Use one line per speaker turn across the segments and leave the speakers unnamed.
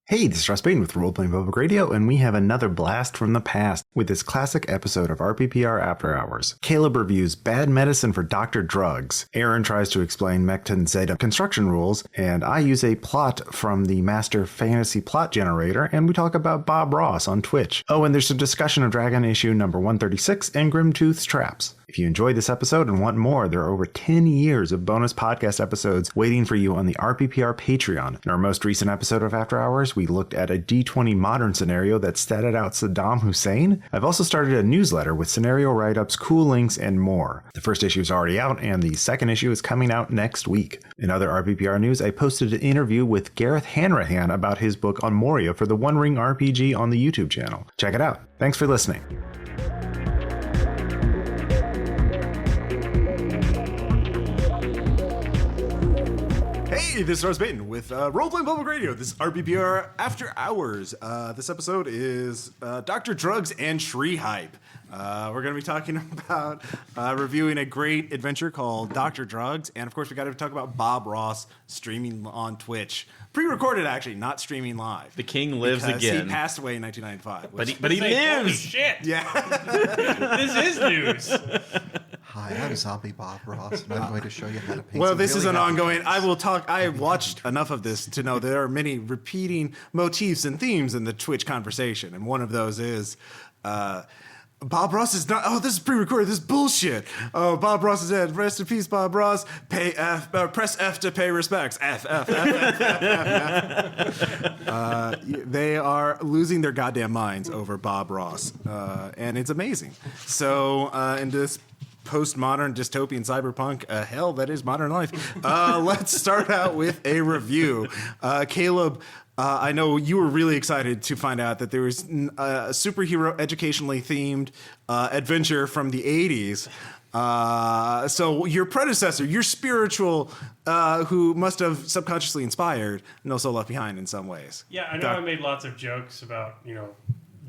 Hey, this is Russ Payton with Roleplaying Public Radio, and we have another blast from the past with this classic episode of RPPR After Hours. Caleb reviews Bad Medicine for Dr. Drugs. Aaron tries to explain Mekton Zeta construction rules, and I use a plot from the Master Fantasy Plot Generator, and we talk about Bob Ross on Twitch. Oh, and there's a discussion of Dragon Issue number 136 and Grimtooth's Traps. If you enjoyed this episode and want more, there are over 10 years of bonus podcast episodes waiting for you on the RPPR Patreon. In our most recent episode of After Hours, we looked at a D20 modern scenario that statted out Saddam Hussein. I've also started a newsletter with scenario write-ups, cool links, and more. The first issue is already out, and the second issue is coming out next week. In other RPPR news, I posted an interview with Gareth Hanrahan about his book on Moria for the One Ring RPG on the YouTube channel. Check it out. Thanks for listening. Hey, this is Russ Payton with Roleplaying Public Radio. This is RPPR After Hours. This episode is Dr. Drugs and Shree Hype. We're going to be talking about reviewing a great adventure called Dr. Drugs. And, of course, we got to talk about Bob Ross streaming on Twitch. Pre-recorded, actually, not streaming live.
The king lives again.
He passed away in 1995.
But he lives!
Holy shit!
Yeah.
This is news.
Hi, I'm Zombie Bob Ross, and I'm going to show you how to paint.
Well, this is an ongoing.
Pictures.
I will talk. I have watched enough of this to know there are many repeating motifs and themes in the Twitch conversation, and one of those is. Bob Ross is not. Oh, this is pre-recorded. This is bullshit. Oh, Bob Ross is dead. Rest in peace, Bob Ross. Pay F. Press F to pay respects. F. They are losing their goddamn minds over Bob Ross, and it's amazing. So, in this postmodern dystopian cyberpunk hell that is modern life, let's start out with a review. Caleb. I know you were really excited to find out that there was a superhero educationally themed adventure from the 80s. So your predecessor, your spiritual, who must have subconsciously inspired No Soul Left Behind in some ways.
Yeah, I know I made lots of jokes about,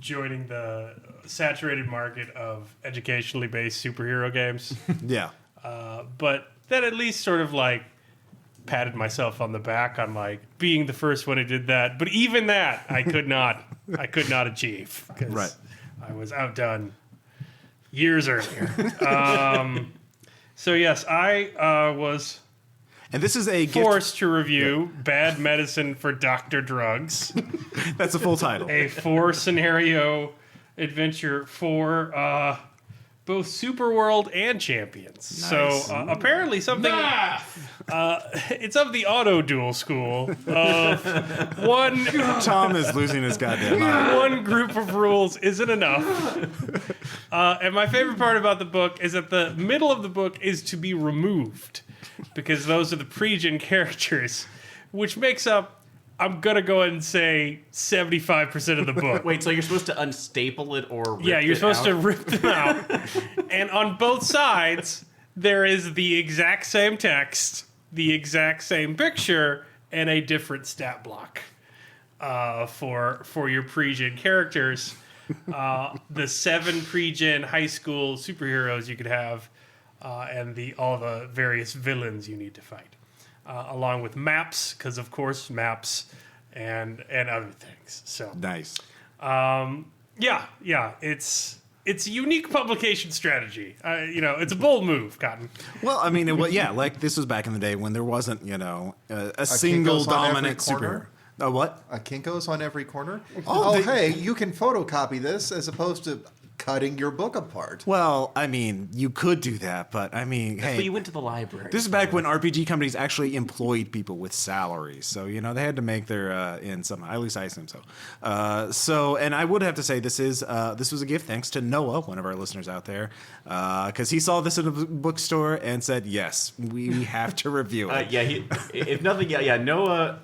joining the saturated market of educationally based superhero games.
Yeah.
But that at least sort of patted myself on the back on being the first one who did that. But even that I could not achieve because
Right.
I was outdone years earlier. So yes, I was
And this is a
forced to review Bad Medicine for Dr. Drugs.
That's a full title.
A 4-scenario adventure for both Superworld and Champions.
Nice.
So apparently something... it's of the auto-duel school of one...
Tom is losing his goddamn mind.
One group of rules isn't enough. And my favorite part about the book is that the middle of the book is to be removed because those are the pre-gen characters, which makes up, I'm going to go ahead and say 75% of the book.
Wait, so you're supposed to unstaple it or rip
Yeah, you're
it
supposed
out?
to rip them out. And on both sides, there is the exact same text, the exact same picture, and a different stat block for your pre-gen characters. The 7 pre-gen high school superheroes you could have, and all the various villains you need to fight. Along with maps, because of course maps and other things. So
Nice.
yeah, it's a unique publication strategy. It's a bold move, Cotton.
Well, I mean, this was back in the day when there wasn't, a single
Kinko's on every
dominant superhero.
corner.
A what?
A Kinko's on every corner.
Oh,
Hey, you can photocopy this as opposed to cutting your book apart.
Well, I mean, you could do that, but I mean,
But
hey,
you went to the library.
this is back when RPG companies actually employed people with salaries. So, they had to make their ends somehow. At least I assume so. And I would have to say this was a gift thanks to Noah, one of our listeners out there, because he saw this in a bookstore and said, yes, we have to review it.
If nothing, Noah,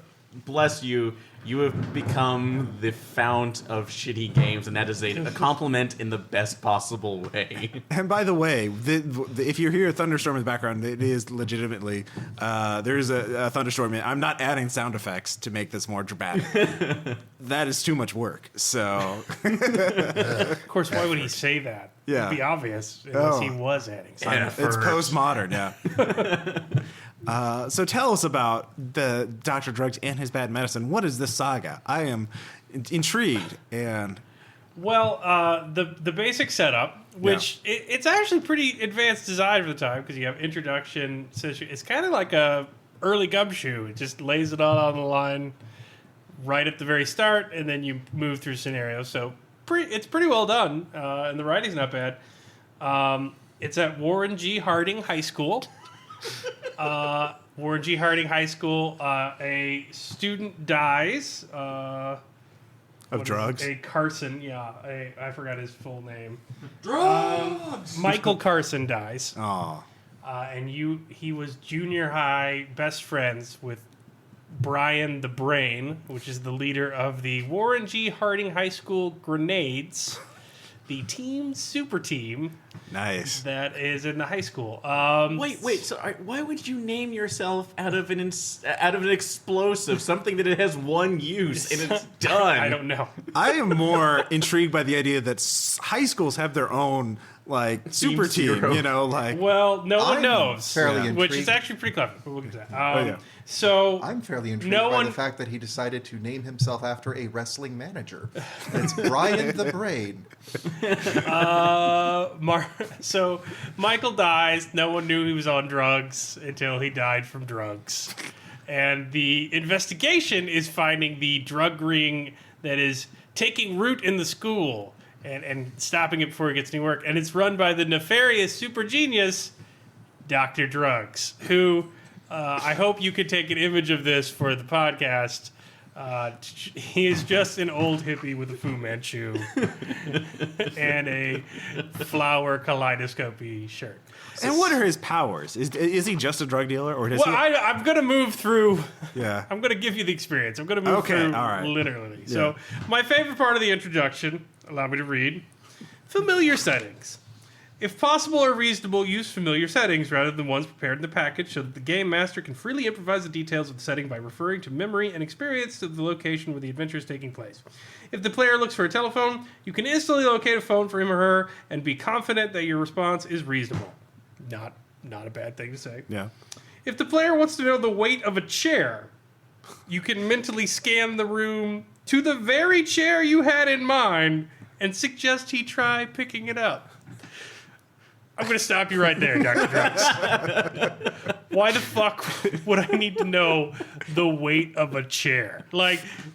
bless you. You have become the fount of shitty games, and that is a compliment in the best possible way.
And by the way, if you hear a thunderstorm in the background, it is legitimately, there's a thunderstorm. I'm not adding sound effects to make this more dramatic. That is too much work. So,
Of course, why would he say that?
Yeah.
It'd be obvious unless he was adding something.
it's postmodern, yeah. So tell us about the Dr. Drugs and his bad medicine. What is this saga? I am intrigued. And
Well, the basic setup, which it's actually pretty advanced design for the time, because you have introduction. It's kind of like a early Gumshoe. It just lays it all on the line right at the very start, and then you move through scenarios. So it's pretty well done, and the writing's not bad. It's at Warren G. Harding High School. Warren G. Harding High School. A student dies.
of drugs.
A Carson, I forgot his full name.
Drugs!
Michael Carson dies.
Oh.
And he was junior high best friends with Brian the Brain, which is the leader of the Warren G. Harding High School Grenades, the super team.
Nice.
That is in the high school.
Wait. So, why would you name yourself out of an explosive, something that it has one use and it's done?
I don't know.
I am more intrigued by the idea that high schools have their own super team.
Zero.
Well, no one
I'm
knows,
fairly
which is
intrigued.
actually pretty clever. But we'll get to that.
yeah.
So
I'm fairly intrigued by the fact that he decided to name himself after a wrestling manager. And it's Brian the Brain.
So Michael dies. No one knew he was on drugs until he died from drugs. And the investigation is finding the drug ring that is taking root in the school and stopping it before it gets any work. And it's run by the nefarious super genius, Dr. Drugs, who I hope you could take an image of this for the podcast. He is just an old hippie with a Fu Manchu and a flower kaleidoscopy shirt.
And what are his powers? Is he just a drug dealer, or does
Well, I'm going to move through.
Yeah.
I'm going to give you the experience. I'm going to move through
all right.
literally. So, my favorite part of the introduction, allow me to read, familiar settings. If possible or reasonable, use familiar settings rather than ones prepared in the package so that the game master can freely improvise the details of the setting by referring to memory and experience of the location where the adventure is taking place. If the player looks for a telephone, you can instantly locate a phone for him or her and be confident that your response is reasonable. Not a bad thing to say.
Yeah.
If the player wants to know the weight of a chair, you can mentally scan the room to the very chair you had in mind and suggest he try picking it up. I'm going to stop you right there, Dr. Drugs. Why the fuck would I need to know the weight of a chair?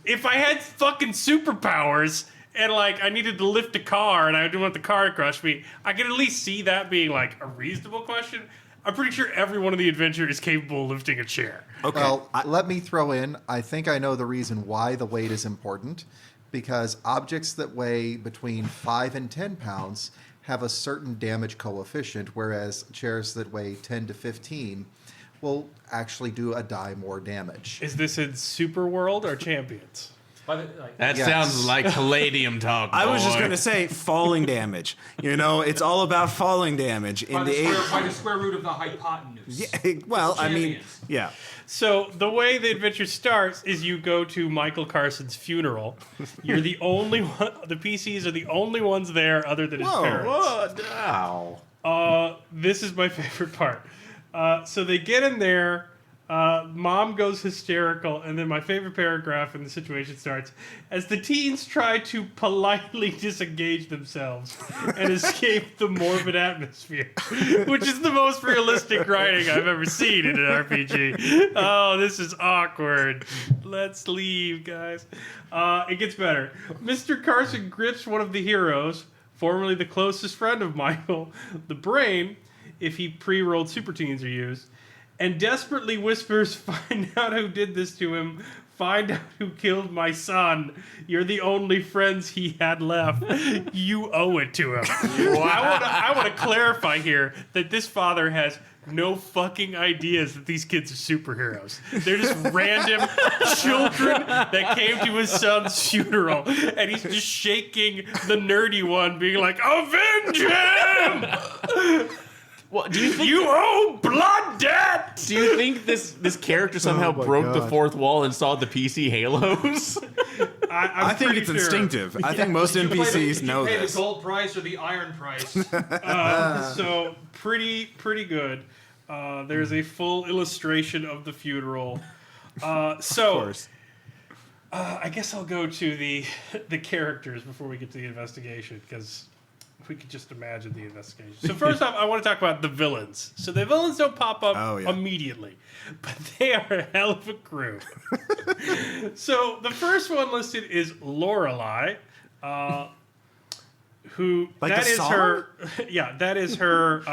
If I had fucking superpowers and, I needed to lift a car and I didn't want the car to crush me, I could at least see that being, a reasonable question. I'm pretty sure everyone in the adventure is capable of lifting a chair.
Okay.
Well, let me throw in, I think I know the reason why the weight is important. Because objects that weigh between 5 and 10 pounds have a certain damage coefficient, whereas chairs that weigh 10 to 15 will actually do a die more damage.
Is this in Super World or Champions?
That
Yes.
sounds like Palladium talk.
I was just
boy.
going to say falling damage. It's all about falling damage
By
in
the square root of the hypotenuse.
Yeah, well, I mean,
Champions.
yeah.
So the way the adventure starts is you go to Michael Carson's funeral. You're the only one. The PCs are the only ones there other than his parents.
What? Ow.
This is my favorite part. So they get in there. Mom goes hysterical, and then my favorite paragraph in the situation starts as the teens try to politely disengage themselves and escape the morbid atmosphere, which is the most realistic writing I've ever seen in an RPG. Oh, this is awkward. Let's leave, guys. It gets better. Mr. Carson grips one of the heroes, formerly the closest friend of Michael, the Brain, if he pre-rolled super teens are used, and desperately whispers, "Find out who did this to him. Find out who killed my son. You're the only friends he had left. You owe it to him." I want to clarify here that this father has no fucking ideas that these kids are superheroes. They're just random children that came to his son's funeral, and he's just shaking the nerdy one, being like, "Avenge him!
Well, do you think
You owe blood debt!"
Do you think this character somehow
my
broke the
God.
fourth wall and saw the PC halos?
I
I think it's instinctive. I think most NPCs know
Pay the
this.
gold price or the iron price.
So pretty good. There's a full illustration of the funeral.
Of course.
I guess I'll go to the characters before we get to the investigation, because we could just imagine the investigation. So first off, I want to talk about the villains. So the villains don't pop up immediately, but they are a hell of a crew. So the first one listed is Lorelei, who
Like
that
the
is
song?
her. Yeah, that is her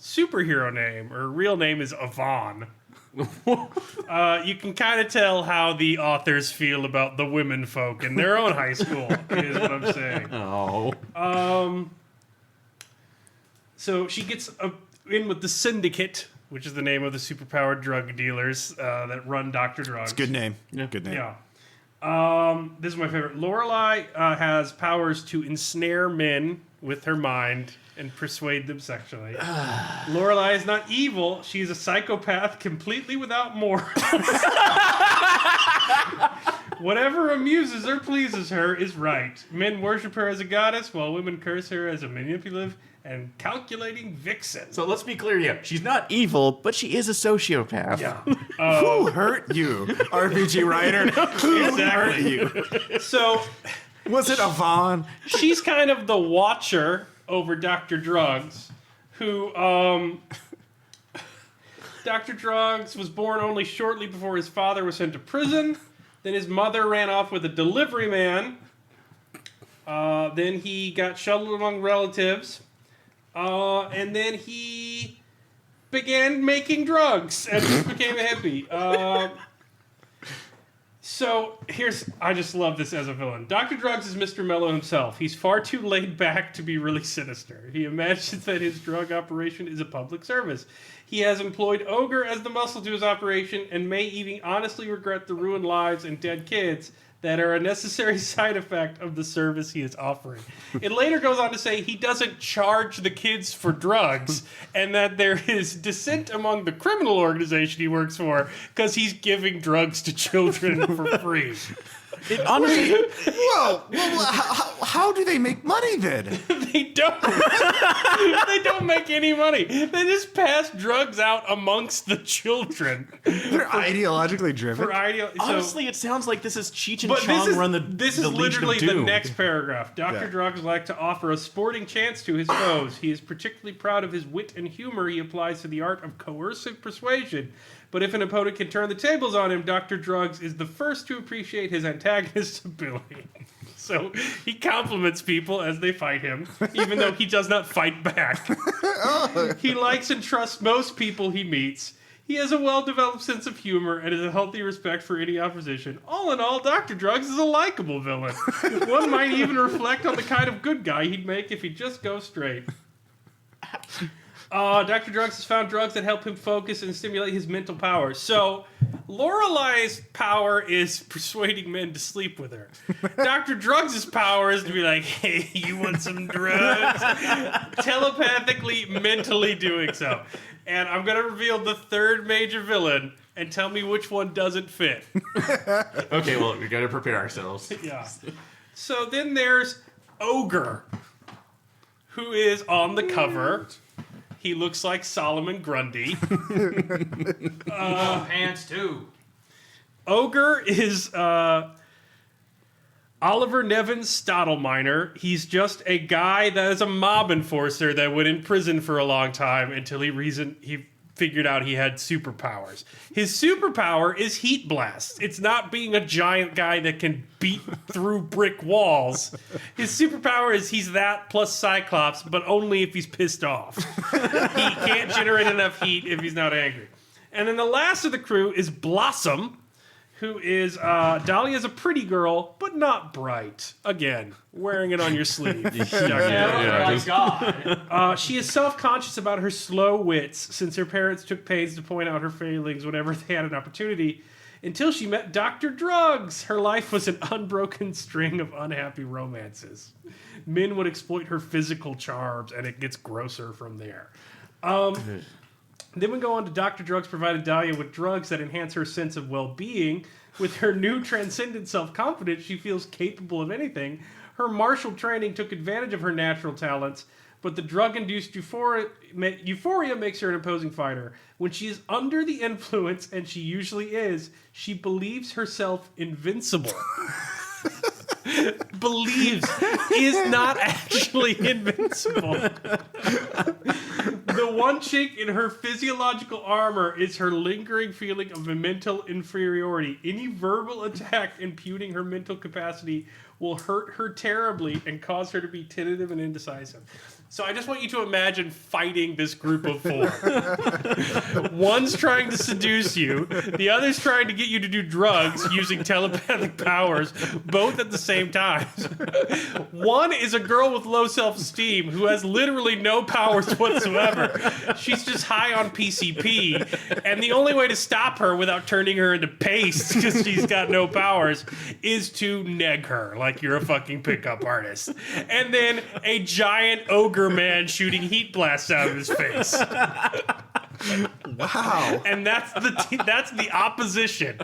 superhero name. Her real name is Yvonne. You can kind of tell how the authors feel about the women folk in their own high school, is what I'm saying.
Oh.
So she gets in with the Syndicate, which is the name of the superpowered drug dealers that run Dr. Drugs.
Good name. Good name.
Yeah. This is my favorite. Lorelei has powers to ensnare men with her mind and persuade them sexually. Lorelei is not evil. She's a psychopath completely without morals. Whatever amuses or pleases her is right. Men worship her as a goddess, while women curse her as a manipulative and calculating vixen.
So let's be clear here. She's not evil, but she is a sociopath.
Yeah.
Who hurt you, RPG writer? Who hurt you?
So
Was it Yvonne?
she's kind of the watcher over Dr. Drugs, who, Dr. Drugs was born only shortly before his father was sent to prison. Then his mother ran off with a delivery man. Then he got shuttled among relatives. And then he began making drugs and just became a hippie. So I just love this as a villain. Dr. Drugs is Mr. Mello himself. He's far too laid back to be really sinister. He imagines that his drug operation is a public service. He has employed Ogre as the muscle to his operation and may even honestly regret the ruined lives and dead kids that are a necessary side effect of the service he is offering. It later goes on to say he doesn't charge the kids for drugs and that there is dissent among the criminal organization he works for because he's giving drugs to children for free.
Honestly,
Whoa! Well, how do they make money then?
They don't. They don't make any money. They just pass drugs out amongst the children.
They're ideologically driven.
For
honestly, it sounds like this is Cheech and
But
Chong run
this is
the Legion
literally
of
the
Doom.
next paragraph. Dr.
Yeah.
Drugs would like to offer a sporting chance to his foes. He is particularly proud of his wit and humor he applies to the art of coercive persuasion. But if an opponent can turn the tables on him, Dr. Drugs is the first to appreciate his antagonist's ability. So he compliments people as they fight him, even though he does not fight back. He likes and trusts most people he meets. He has a well-developed sense of humor and has a healthy respect for any opposition. All in all, Dr. Drugs is a likable villain. One might even reflect on the kind of good guy he'd make if he'd just go straight. Dr. Drugs has found drugs that help him focus and stimulate his mental powers. So, Lorelei's power is persuading men to sleep with her. Dr. Drugs' power is to be like, hey, you want some drugs? Telepathically, mentally doing so. And I'm going to reveal the third major villain and tell me which one doesn't fit.
Okay, well, we gotta prepare ourselves.
Yeah. So then there's Ogre, who is on the cover. He looks like Solomon Grundy.
Pants too.
Ogre is Oliver Nevins Stottleminer. He's just a guy that is a mob enforcer that went in prison for a long time until he figured out he had superpowers. His superpower is heat blast. It's not being a giant guy that can beat through brick walls. His superpower is he's that plus Cyclops, but only if he's pissed off. He can't generate enough heat if he's not angry. And then the last of the crew is Blossom, who is Dahlia's a pretty girl, but not bright. Again, wearing it on your sleeve.
Oh my god.
She is self-conscious about her slow wits since her parents took pains to point out her failings whenever they had an opportunity. Until she met Dr. Drugs, her life was an unbroken string of unhappy romances. Men would exploit her physical charms, and it gets grosser from there. Then we go on to Dr. Drugs provided Dahlia with drugs that enhance her sense of well-being. With her new transcendent self-confidence, she feels capable of anything. Her martial training took advantage of her natural talents, but the drug-induced euphoria makes her an imposing fighter. When she is under the influence, and she usually is, she believes herself invincible. Believes is not actually invincible. The one chink in her physiological armor is her lingering feeling of a mental inferiority. Any verbal attack impugning her mental capacity will hurt her terribly and cause her to be tentative and indecisive. So I just want you to imagine fighting this group of 4. One's trying to seduce you, the other's trying to get you to do drugs using telepathic powers, both at the same time. One is a girl with low self-esteem who has literally no powers whatsoever. She's just high on PCP, and the only way to stop her without turning her into paste, because she's got no powers, is to neg her like you're a fucking pickup artist. And then a giant ogre man shooting heat blasts out of his face.
Wow.
And that's the opposition.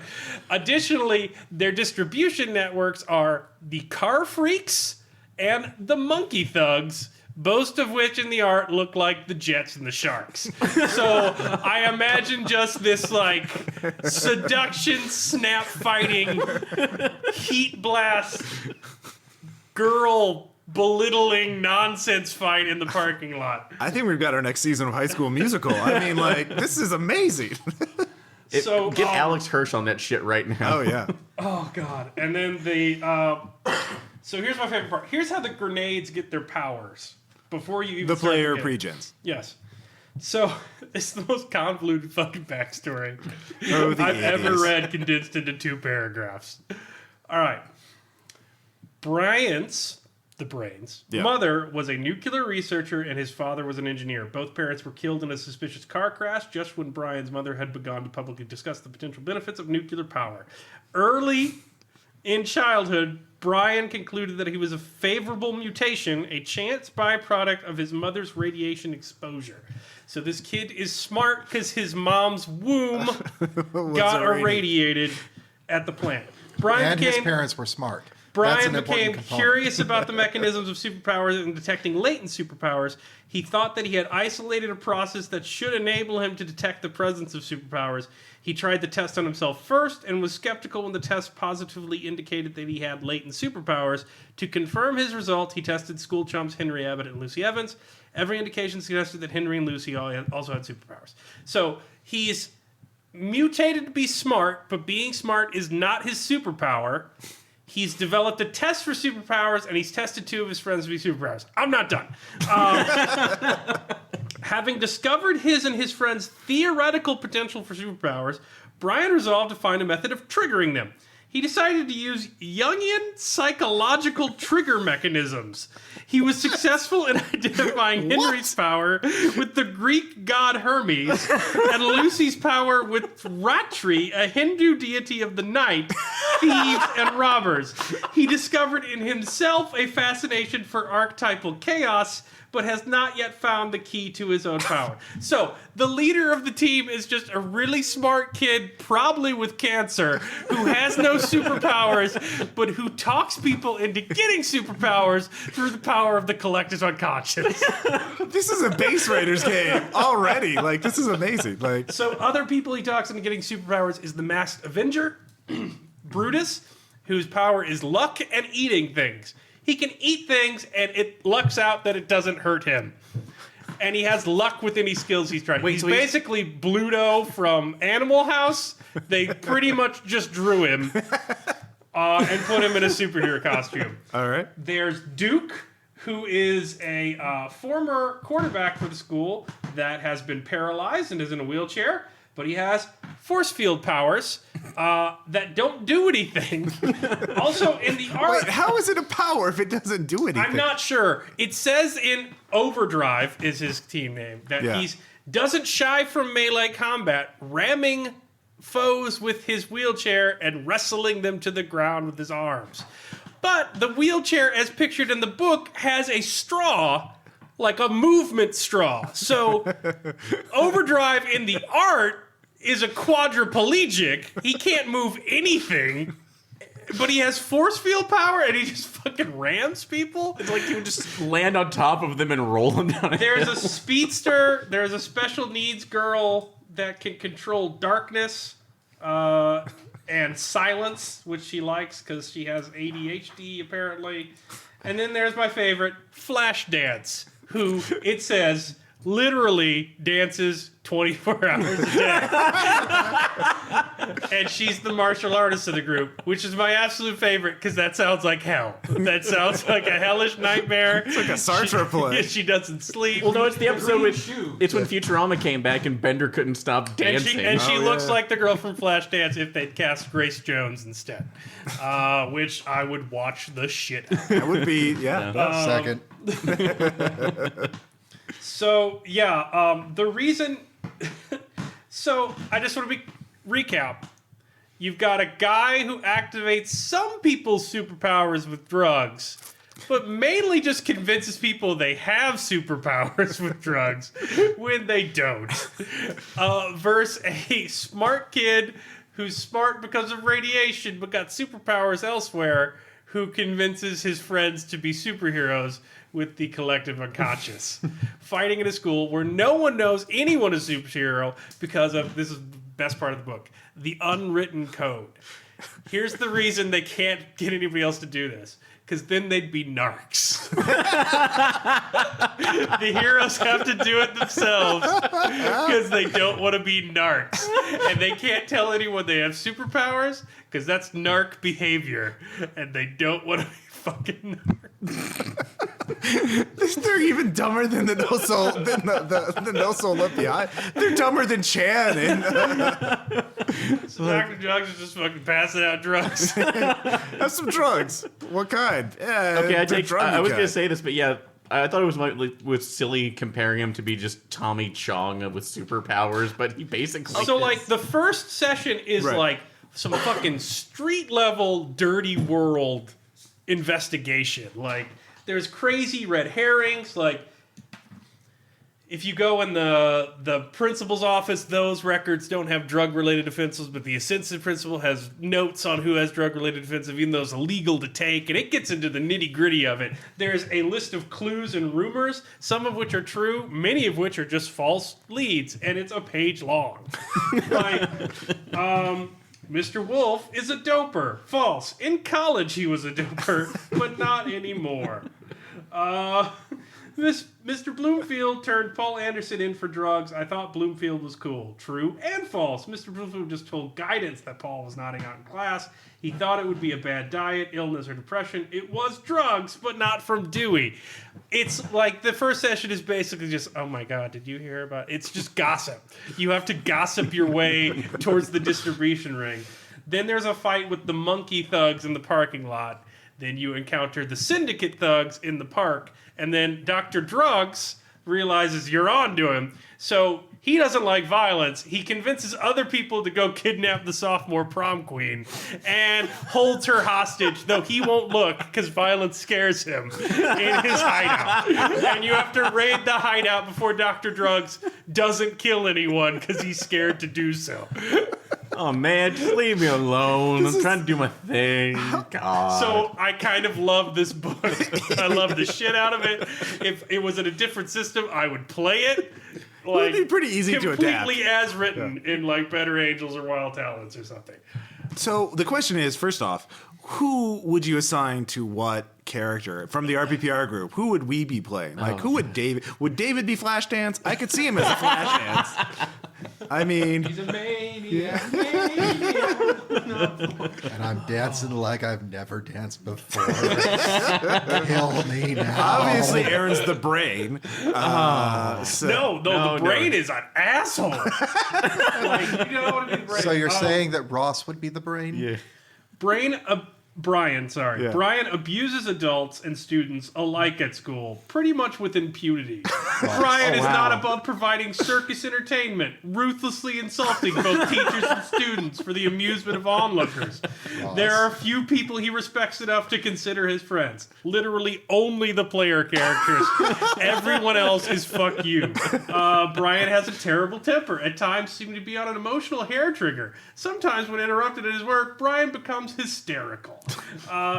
Additionally, their distribution networks are the Car Freaks and the Monkey Thugs, both of which in the art look like the Jets and the Sharks. So I imagine just this like seduction, snap fighting, heat blast, girl belittling nonsense fight in the parking lot.
I think we've got our next season of High School Musical. I mean, like, this is amazing.
So
Get Alex Hirsch on that shit right now.
Oh, yeah.
oh god. And then the so here's my favorite part. Here's how the grenades get their powers before you even
The
start
player
the game.
pre-gens.
Yes. So it's the most convoluted fucking backstory
Oh, the
I've ever
idiots.
read condensed into 2 paragraphs. All right. The Brain's
Yeah.
mother was a nuclear researcher and his father was an engineer. Both parents were killed in a suspicious car crash just when Brian's mother had begun to publicly discuss the potential benefits of nuclear power. Early in childhood, Brian concluded that he was a favorable mutation, a chance byproduct of his mother's radiation exposure. So this kid is smart because his mom's womb got irradiated at the plant. Brian
And his
became
parents were smart. That's
Brian
an important
became
component.
curious about the mechanisms of superpowers and detecting latent superpowers. He thought that he had isolated a process that should enable him to detect the presence of superpowers. He tried the test on himself first and was skeptical when the test positively indicated that he had latent superpowers. To confirm his result, he tested school chums Henry Abbott and Lucy Evans. Every indication suggested that Henry and Lucy also had superpowers. So he's mutated to be smart, but being smart is not his superpower. He's developed a test for superpowers, and he's tested 2 of his friends to be superpowers. I'm not done. Having discovered his and his friends' theoretical potential for superpowers, Brian resolved to find a method of triggering them. He decided to use Jungian psychological trigger mechanisms. He was successful in identifying Henry's power with the Greek god Hermes and Lucy's power with Ratri, a Hindu deity of the night, thieves, and robbers. He discovered in himself a fascination for archetypal chaos, but has not yet found the key to his own power. So, the leader of the team is just a really smart kid, probably with cancer, who has no superpowers, but who talks people into getting superpowers through the power of the collector's unconscious.
This is a Base Raiders game already. Like, this is amazing. Like,
So, other people he talks into getting superpowers is the Masked Avenger, Brutus, whose power is luck and eating things. He can eat things, and it lucks out that it doesn't hurt him. And he has luck with any skills he's trying. He's
so he's-
basically Bluto from Animal House. They pretty much just drew him and put him in a superhero costume.
all right.
There's Duke, who is a former quarterback for the school that has been paralyzed and is in a wheelchair, but he has force field powers that don't do anything. Also, in the art...
Wait, how is it a power if it doesn't do anything?
I'm not sure. It says in Overdrive is his team name that
Yeah.
he's doesn't shy from melee combat, ramming foes with his wheelchair and wrestling them to the ground with his arms. But the wheelchair, as pictured in the book, has a straw, like a movement straw. So Overdrive in the art is a quadriplegic. He can't move anything but he has force field power and he just fucking rams people.
It's like he would just land on top of them and roll them down.
There's a speedster. There's a special needs girl that can control darkness and silence, which she likes because she has ADHD apparently. And then there's my favorite, Flashdance, who it says literally dances 24 hours a day. And she's the martial artist of the group, which is my absolute favorite because that sounds like hell. That sounds like a hellish nightmare.
It's like a Sartre play.
She doesn't sleep.
Well, no, it's the episode with.
shoe.
It's when Futurama came back and Bender couldn't stop dancing.
And she
Oh,
looks
yeah.
like the girl from Flashdance if they'd cast Grace Jones instead, which I would watch the shit out of.
That would be, yeah.
Second.
So, the reason... So, I just want to recap. You've got a guy who activates some people's superpowers with drugs, but mainly just convinces people they have superpowers with drugs when they don't. Versus a smart kid who's smart because of radiation but got superpowers elsewhere, who convinces his friends to be superheroes with the collective unconscious. Fighting in a school where no one knows anyone is a superhero because of, this is the best part of the book, the unwritten code. Here's the reason they can't get anybody else to do this. Because then they'd be narcs. The heroes have to do it themselves because they don't want to be narcs. And they can't tell anyone they have superpowers because that's narc behavior. And they don't want to be fucking narcs.
They're even dumber than the no soul the no soul left behind. They're dumber than Chan and
So Dr. Drugs is just fucking passing out drugs.
have some drugs. What kind? Yeah,
Okay,
the druggy
I was
kind.
gonna say this, but yeah, I thought it was silly comparing him to be just Tommy Chong with superpowers, but he basically
So
is.
like the first session is
Right.
like some fucking street level dirty world investigation. Like there's crazy red herrings. Like if you go in the principal's office, those records don't have drug related offenses, but the assistant principal has notes on who has drug related offenses, even though it's illegal to take, and it gets into the nitty gritty of it. There's a list of clues and rumors, some of which are true, many of which are just false leads, and it's a page long. Like, Mr. Wolf is a doper. False. In college he was a doper, but not anymore. Mr. Bloomfield turned Paul Anderson in for drugs. I thought Bloomfield was cool. True and false. Mr. Bloomfield just told guidance that Paul was nodding out in class. He thought it would be a bad diet, illness, or depression. It was drugs, but not from Dewey. It's like the first session is basically just, oh my God, did you hear about it? It's just gossip. You have to gossip your way towards the distribution ring. Then there's a fight with the monkey thugs in the parking lot. Then you encounter the syndicate thugs in the park. And then Dr. Drugs realizes you're on to him. So he doesn't like violence. He convinces other people to go kidnap the sophomore prom queen and holds her hostage, though he won't look because violence scares him in his hideout. And you have to raid the hideout before Dr. Drugs doesn't kill anyone because he's scared to do so.
oh man, just leave me alone. I'm trying to do my thing. God.
So I kind of love this book. I love the shit out of it. If it was in a different system, I would play it. Like,
It'd be pretty easy to adapt.
completely as written in like Better Angels or Wild Talents or something.
So the question is, first off, who would you assign to what character from the RPPR group? Who would we be playing? Like, who would David? Would David be Flashdance? I could see him as a Flashdance. I mean,
He's a maniac.
And I'm dancing like I've never danced before. Kill me now.
obviously Aaron's the brain. So,
No,
No,
the brain is an asshole. Like, you know what I mean? Brain.
So you're saying that Ross would be the brain?
yeah.
Brian, sorry.
Yeah.
Brian abuses adults and students alike at school, pretty much with impunity. Brian is not above providing circus entertainment, ruthlessly insulting both teachers and students for the amusement of onlookers. There are a few people he respects enough to consider his friends. Literally only the player characters. Everyone else is fuck you. Brian has a terrible temper. At times seems to be on an emotional hair trigger. Sometimes when interrupted at his work, Brian becomes hysterical.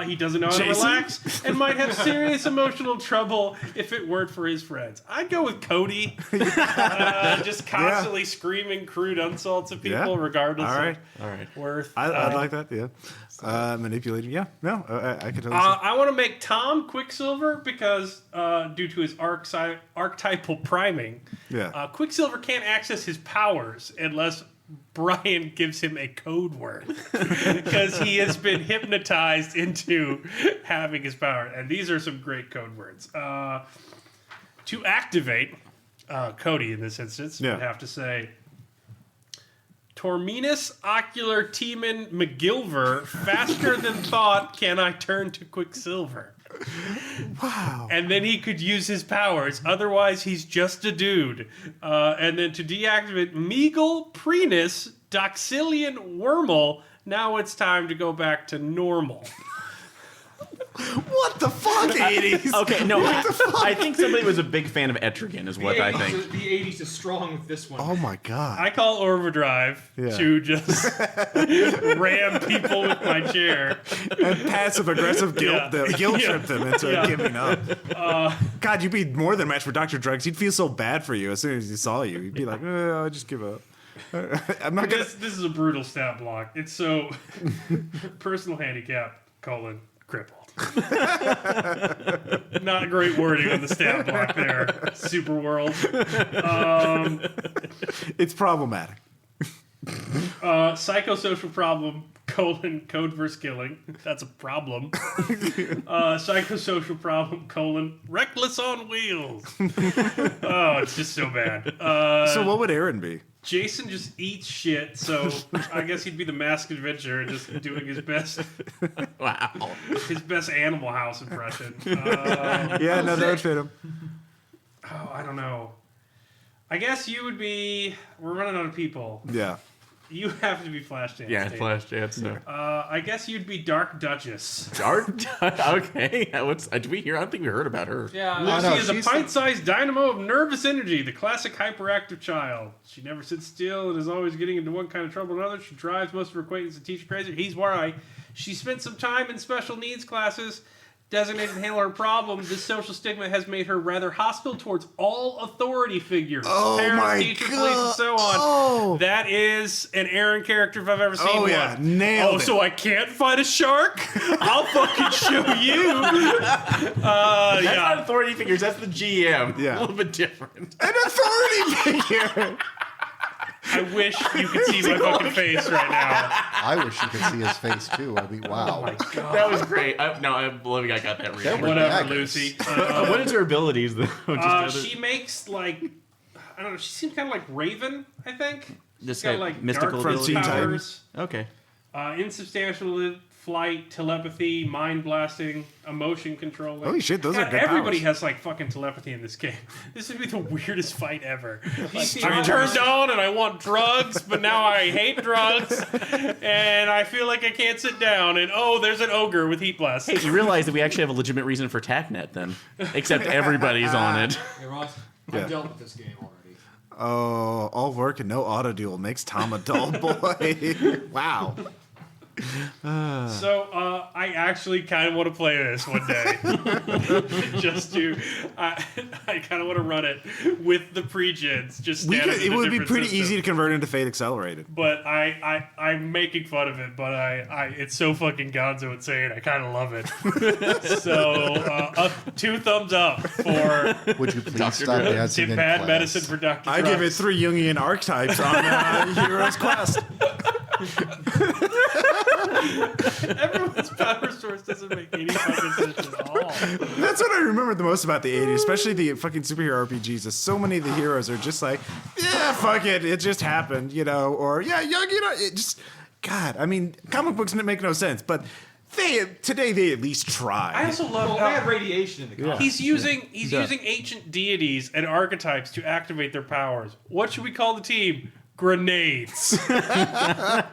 He doesn't know how to
Jason?
relax and might have serious emotional trouble if it weren't for his friends. I'd go with Cody. Just constantly screaming crude insults at people,
Yeah.
regardless
All right.
of worth.
I'd like that, yeah. Manipulating, yeah. No, I could totally see.
I want to make Tom Quicksilver because, due to his archetypal priming,
Yeah.
Quicksilver can't access his powers unless Brian gives him a code word because he has been hypnotized into having his power. And these are some great code words. To activate Cody in this instance, would have to say, Torminus Ocular Teeman McGilver, faster than thought can I turn to Quicksilver.
Wow.
And then he could use his powers. Otherwise, he's just a dude. And then to deactivate Meagle Prenus Doxilian Wormel, now it's time to go back to normal.
What the fuck, 80s?
Okay, no, I think somebody was a big fan of Etrigan, is what I think.
The 80s is strong with this one.
Oh my god.
I call Overdrive to just ram people with my chair.
And passive-aggressive guilt trip them into giving up. God, you'd be more than a match for Dr. Drugs. He'd feel so bad for you as soon as he saw you. He'd be like, I'll just give up. I'm not gonna...
This is a brutal stat block. It's so... personal handicap, crippled. Not great wording on the stat block there. Super world.
It's problematic.
Psychosocial problem, code for skilling. That's a problem. Psychosocial problem, reckless on wheels. Oh, it's just so bad.
So what would Aaron be?
Jason just eats shit, so I guess he'd be the masked adventurer, just doing his best Animal House impression.
Yeah, no, that would fit him.
Oh, I don't know. I guess you would be... We're running out of people.
Yeah.
You have to be Flashdance.
Yeah,
Dave.
Flashdance. No.
I guess you'd be Dark Duchess.
Okay. Did we hear? I don't think we heard about her.
Yeah.
Lucy is a pint-sized dynamo of nervous energy, the classic hyperactive child. She never sits still and is always getting into one kind of trouble or another. She drives most of her acquaintances and teacher crazy. He's why. She spent some time in special needs classes, designated to handle her problem. This social stigma has made her rather hostile towards all authority figures.
Oh
parents,
my
teachers,
God.
police, and so on.
Oh.
That is an Aaron character if I've ever seen one.
Yeah, nailed it.
So I can't fight a shark? I'll fucking show you.
That's not authority figures. That's the GM.
Yeah.
A little bit different.
An authority figure!
I wish you could see my fucking face right now.
I wish you could see his face too. I'd be wow.
That was great. I'm believing I got that right.
Whatever,
daggers.
Lucy.
What is her abilities, though?
She makes, like, I don't know, she seems kind of like Raven, I think.
This
She's got,
guy,
like,
mystical
dark
abilities?
powers.
Okay.
Insubstantial flight, telepathy, mind blasting, emotion controlling.
Holy shit, those are good
Everybody
powers.
has like fucking telepathy in this game. This would be the weirdest fight ever. I'm turned on and I want drugs, but now I hate drugs, and I feel like I can't sit down. And oh, there's an ogre with heat blast.
Hey, you realize that we actually have a legitimate reason for TACnet then, except everybody's on it.
Hey, Ross,
Yeah.
I've dealt with this game already.
Oh, all work and no auto duel makes Tom a dull boy. Wow.
So I actually kind of want to play this one day, just to. I kind of want to run it with the pre-gens. Just
It would be pretty
system.
easy to convert into Fate Accelerated.
But I'm making fun of it. But it's so fucking gonzo insane. I kind of love it. So 2 thumbs up for
Would you please
Dr.
stop
Drew.
dancing in
Bad
class?
Medicine for Dr.
I give it 3 Jungian archetypes on Hero's Quest.
Everyone's power source doesn't make any fucking sense at all.
That's what I remember the most about the 80s, especially the fucking superhero RPGs. Is so many of the heroes are just like, yeah, fuck it, it just happened, or yeah, it just, God, I mean, comic books make no sense, but today they at least try.
I also love
Well,
how
they had radiation in the comics.
he's using using ancient deities and archetypes to activate their powers. What should we call the team? Grenades. I'm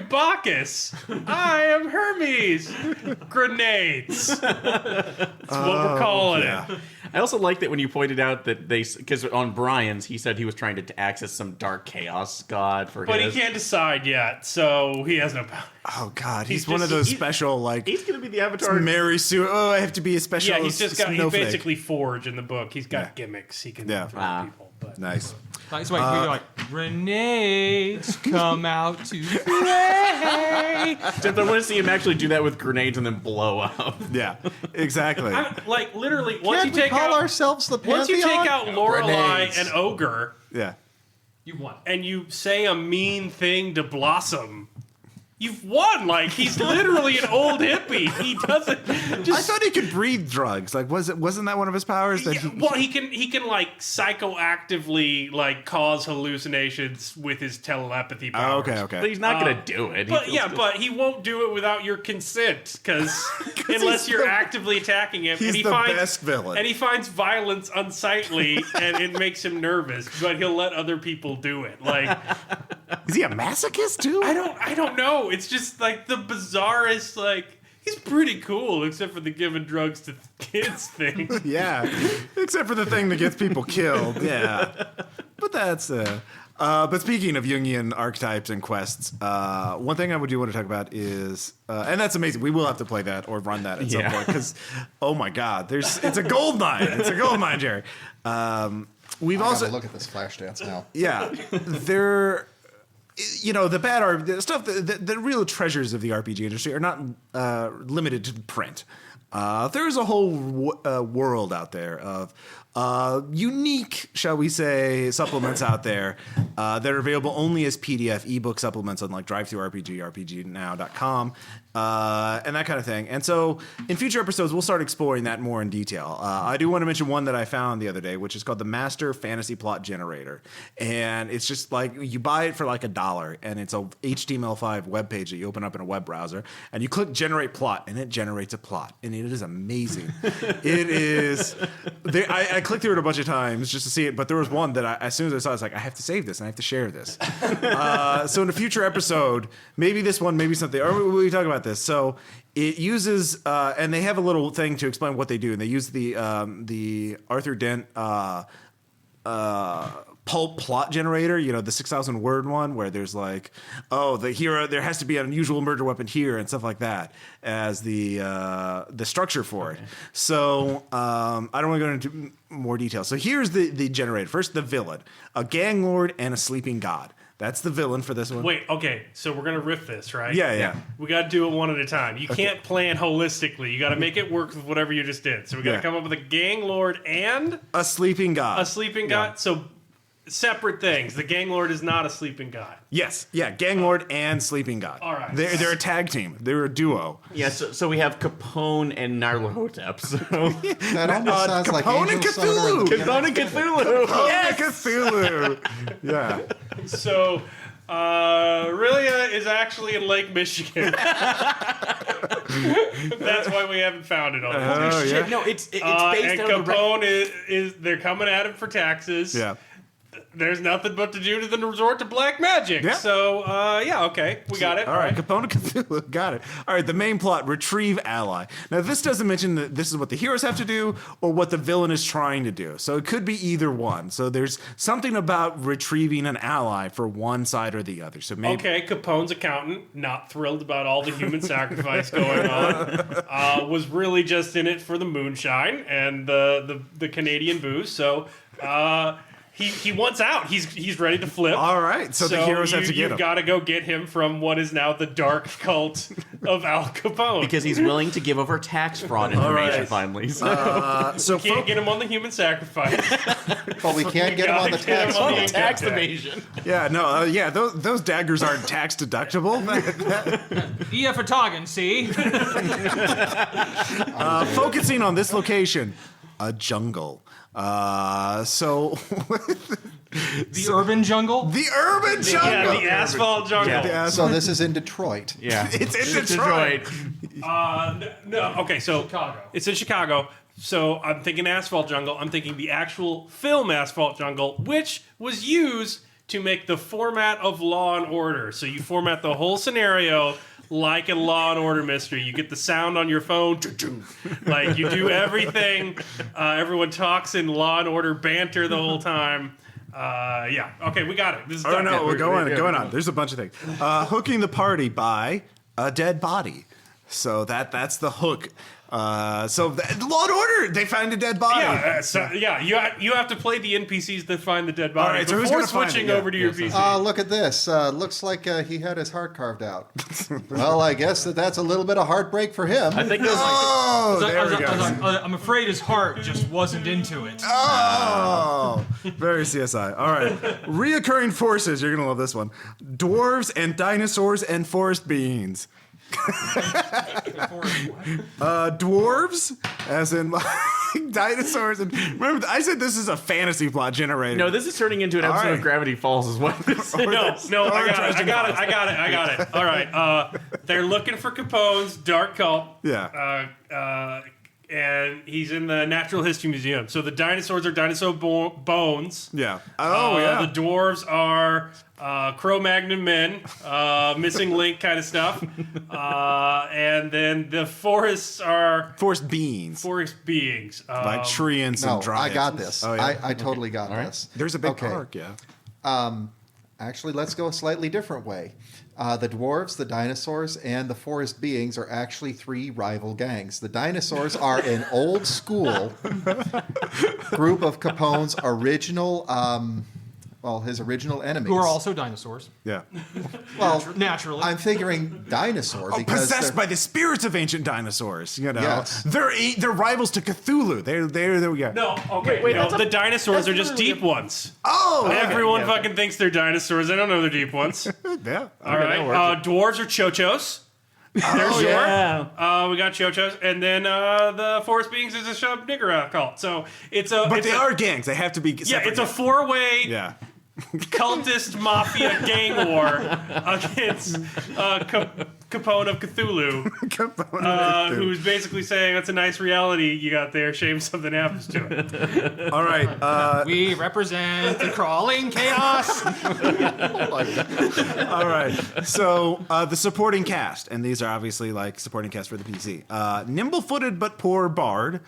Bacchus. I am Hermes. Grenades. That's what we're calling it.
I also like that when you pointed out that because on Brian's, he said he was trying to access some dark chaos god for
But
his.
he can't decide yet, so he has no power.
Oh God, he's
He's
one
just-
of those
he-
special like
He's going to be the avatar.
Mary Sue. Oh, I have to be a special.
Yeah, he's just got. He's
snowflake.
basically Forge in the book. He's got gimmicks. He can
Yeah.
throw people. But
Nice.
Like, so like, we're like, grenades come out to play.
Except I want to see him actually do that with grenades and then blow up.
Yeah, exactly.
like literally, once
Can't
you
we
take
call
out
ourselves the Pantheon?
once you take out Lorelei
Grenades.
and Ogre,
Yeah.
You won.
and you say a mean thing to Blossom, you've won. Like, he's literally an old hippie. He doesn't
I
just.
thought he could breathe drugs. Like, wasn't that one of his powers? That
He can like psychoactively like cause hallucinations with his telepathy
Oh,
powers.
okay,
But
okay.
he's not going to do it.
But yeah, but he won't do it without your consent, because unless you're actively attacking him,
He's
and he
the
finds
best villain.
and he finds violence unsightly, and it makes him nervous. But he'll let other people do it. Like
Is he a masochist too?
I don't know. It's just like the bizarrest. Like he's pretty cool, except for the giving drugs to kids thing.
Yeah, except for the thing that gets people killed. Yeah, but that's. But speaking of Jungian archetypes and quests, one thing I do want to talk about is, and that's amazing. We will have to play that or run that at some
Yeah.
point because, oh my God, it's a gold mine. It's a gold mine, Jerry. We've
I
also
gotta look at this flash dance now.
yeah, they're. You know, the bad art, the stuff, the real treasures of the RPG industry are not limited to print. There's a whole world out there of unique, shall we say, supplements out there that are available only as PDF ebook supplements on like DriveThruRPG, RPGnow.com, and that kind of thing. And so in future episodes, we'll start exploring that more in detail. I do want to mention one that I found the other day, which is called the Master Fantasy Plot Generator. And it's just like you buy it for like $1, and it's a HTML5 web page that you open up in a web browser, and you click Generate Plot, and it generates a plot. And it is amazing. It is. I clicked through it a bunch of times just to see it, but there was one that as soon as I saw it, I was like, I have to save this and I have to share this. So in a future episode, maybe this one, maybe something, or we talk about this. So it uses, and they have a little thing to explain what they do, and they use the Arthur Dent pulp plot generator, you know, the 6,000 word one where there's like, oh, the hero, there has to be an unusual murder weapon here and stuff like that as the structure for it. So I don't want to go into more detail. So here's the generator. First, the villain, a gang lord and a sleeping god. That's the villain for this one.
Wait, okay, so we're gonna riff this, right?
Yeah.
We gotta do it one at a time. You can't plan holistically. You gotta make it work with whatever you just did. So we gotta
Yeah.
come up with a gang lord and
A sleeping god.
a sleeping god. So separate things. The gang lord is not a sleeping god.
Yes. Yeah. Gang lord and sleeping god.
All right.
They're a tag team. They're a duo.
Yeah, so we have Capone and Nyarlathotep. So
That almost sounds like
Capone and
Angel Summoner
Cthulhu.
and
Capone and Cthulhu.
Oh, Cthulhu. Yeah.
So Aurelia is actually in Lake Michigan. That's why we haven't found it on
Oh,
this.
yeah.
No, it's based
And
out of the
Capone is they're coming at him for taxes.
Yeah.
There's nothing but to do to the resort to black magic.
Yeah.
So, okay, we got it.
All right, Capone and Cthulhu, got it. All right, the main plot, retrieve ally. Now, this doesn't mention that this is what the heroes have to do or what the villain is trying to do. So it could be either one. So there's something about retrieving an ally for one side or the other. So maybe
Okay, Capone's accountant, not thrilled about all the human sacrifice going on, was really just in it for the moonshine and the Canadian booze. So, he wants out. He's ready to flip.
All right, so the heroes have to get him.
You've got to go get him from what is now the dark cult of Al Capone.
because he's willing to give over tax fraud information
right.
finally. So.
so
Can't get him on the human sacrifice.
But we can get him on the
gotta get
tax.
him on the
bill.
Tax evasion.
yeah, no, those daggers aren't tax deductible.
E for Toggin, see?
Focusing on this location, a jungle. So
The urban jungle?
the urban jungle.
Yeah, the asphalt jungle.
Yeah.
Yeah,
So this is in Detroit.
Yeah,
It's in Detroit.
No, okay, so
Chicago.
It's in Chicago. So I'm thinking Asphalt Jungle. I'm thinking the actual film Asphalt Jungle, which was used to make the format of Law and Order. So you format the whole scenario like a Law and Order mystery. You get the sound on your phone. Like, you do everything. Everyone talks in Law and Order banter the whole time. Yeah. Okay, we got it. This is
Oh
done.
no, we're going on. There's a bunch of things. Hooking the party by a dead body. So that's the hook. Law and Order, they find a dead body.
You have to play the NPCs that find the dead body
All right, so who's
before
gonna find
switching
it? Yeah.
over to your PC.
Look at this. Looks like he had his heart carved out. Well, I guess that's a little bit of heartbreak for him.
I think there's
Oh, there we go.
I'm afraid his heart just wasn't into it.
Oh, very CSI. All right. Reoccurring forces. You're going to love this one. Dwarves and dinosaurs and forest beings. Dwarves, as in like dinosaurs. And remember, I said this is a fantasy plot generated.
No, this is turning into an episode
right.
of Gravity Falls is what this is.
No, I got it. All right. They're looking for Capone's dark cult.
Yeah.
And he's in the Natural History Museum. So the dinosaurs are dinosaur bones.
Yeah. Oh, yeah.
The dwarves are Cro-Magnon men, missing link kind of stuff. And then the forests are
Forest beings.
forest beings.
Like treants
no,
and dryads.
I got this.
Oh, yeah.
I totally got this.
There's a big
Okay.
park, yeah.
Actually, let's go a slightly different way. The dwarves, the dinosaurs, and the forest beings are actually three rival gangs. The dinosaurs are an old school group of Capone's original, his original enemies.
Who are also dinosaurs.
Yeah.
well,
Naturally.
I'm figuring dinosaur
Oh,
because
possessed
they're-
by the spirits of ancient dinosaurs. You know,
Yes.
they're rivals to Cthulhu. There we go.
No, okay.
Wait,
no,
that's a-
the dinosaurs
that's
are just
literally
deep
a-
ones.
Oh,
Everyone
yeah.
fucking thinks they're dinosaurs. They don't know they're deep ones.
yeah.
All right.
that works.
Dwarves are chochos. They're short.
yeah.
We got chochos, and then the forest beings is a shub nigger cult. So it's a.
But
it's
they
a,
are gangs. They have to be.
Yeah,
Separate.
it's a four-way
Yeah.
cultist mafia gang war against Capone of Cthulhu, who's basically saying that's a nice reality you got there. Shame something happens to it.
All right.
We represent the crawling chaos.
All right. So the supporting cast, and these are obviously like supporting cast for the PC. Nimble-footed but poor bard,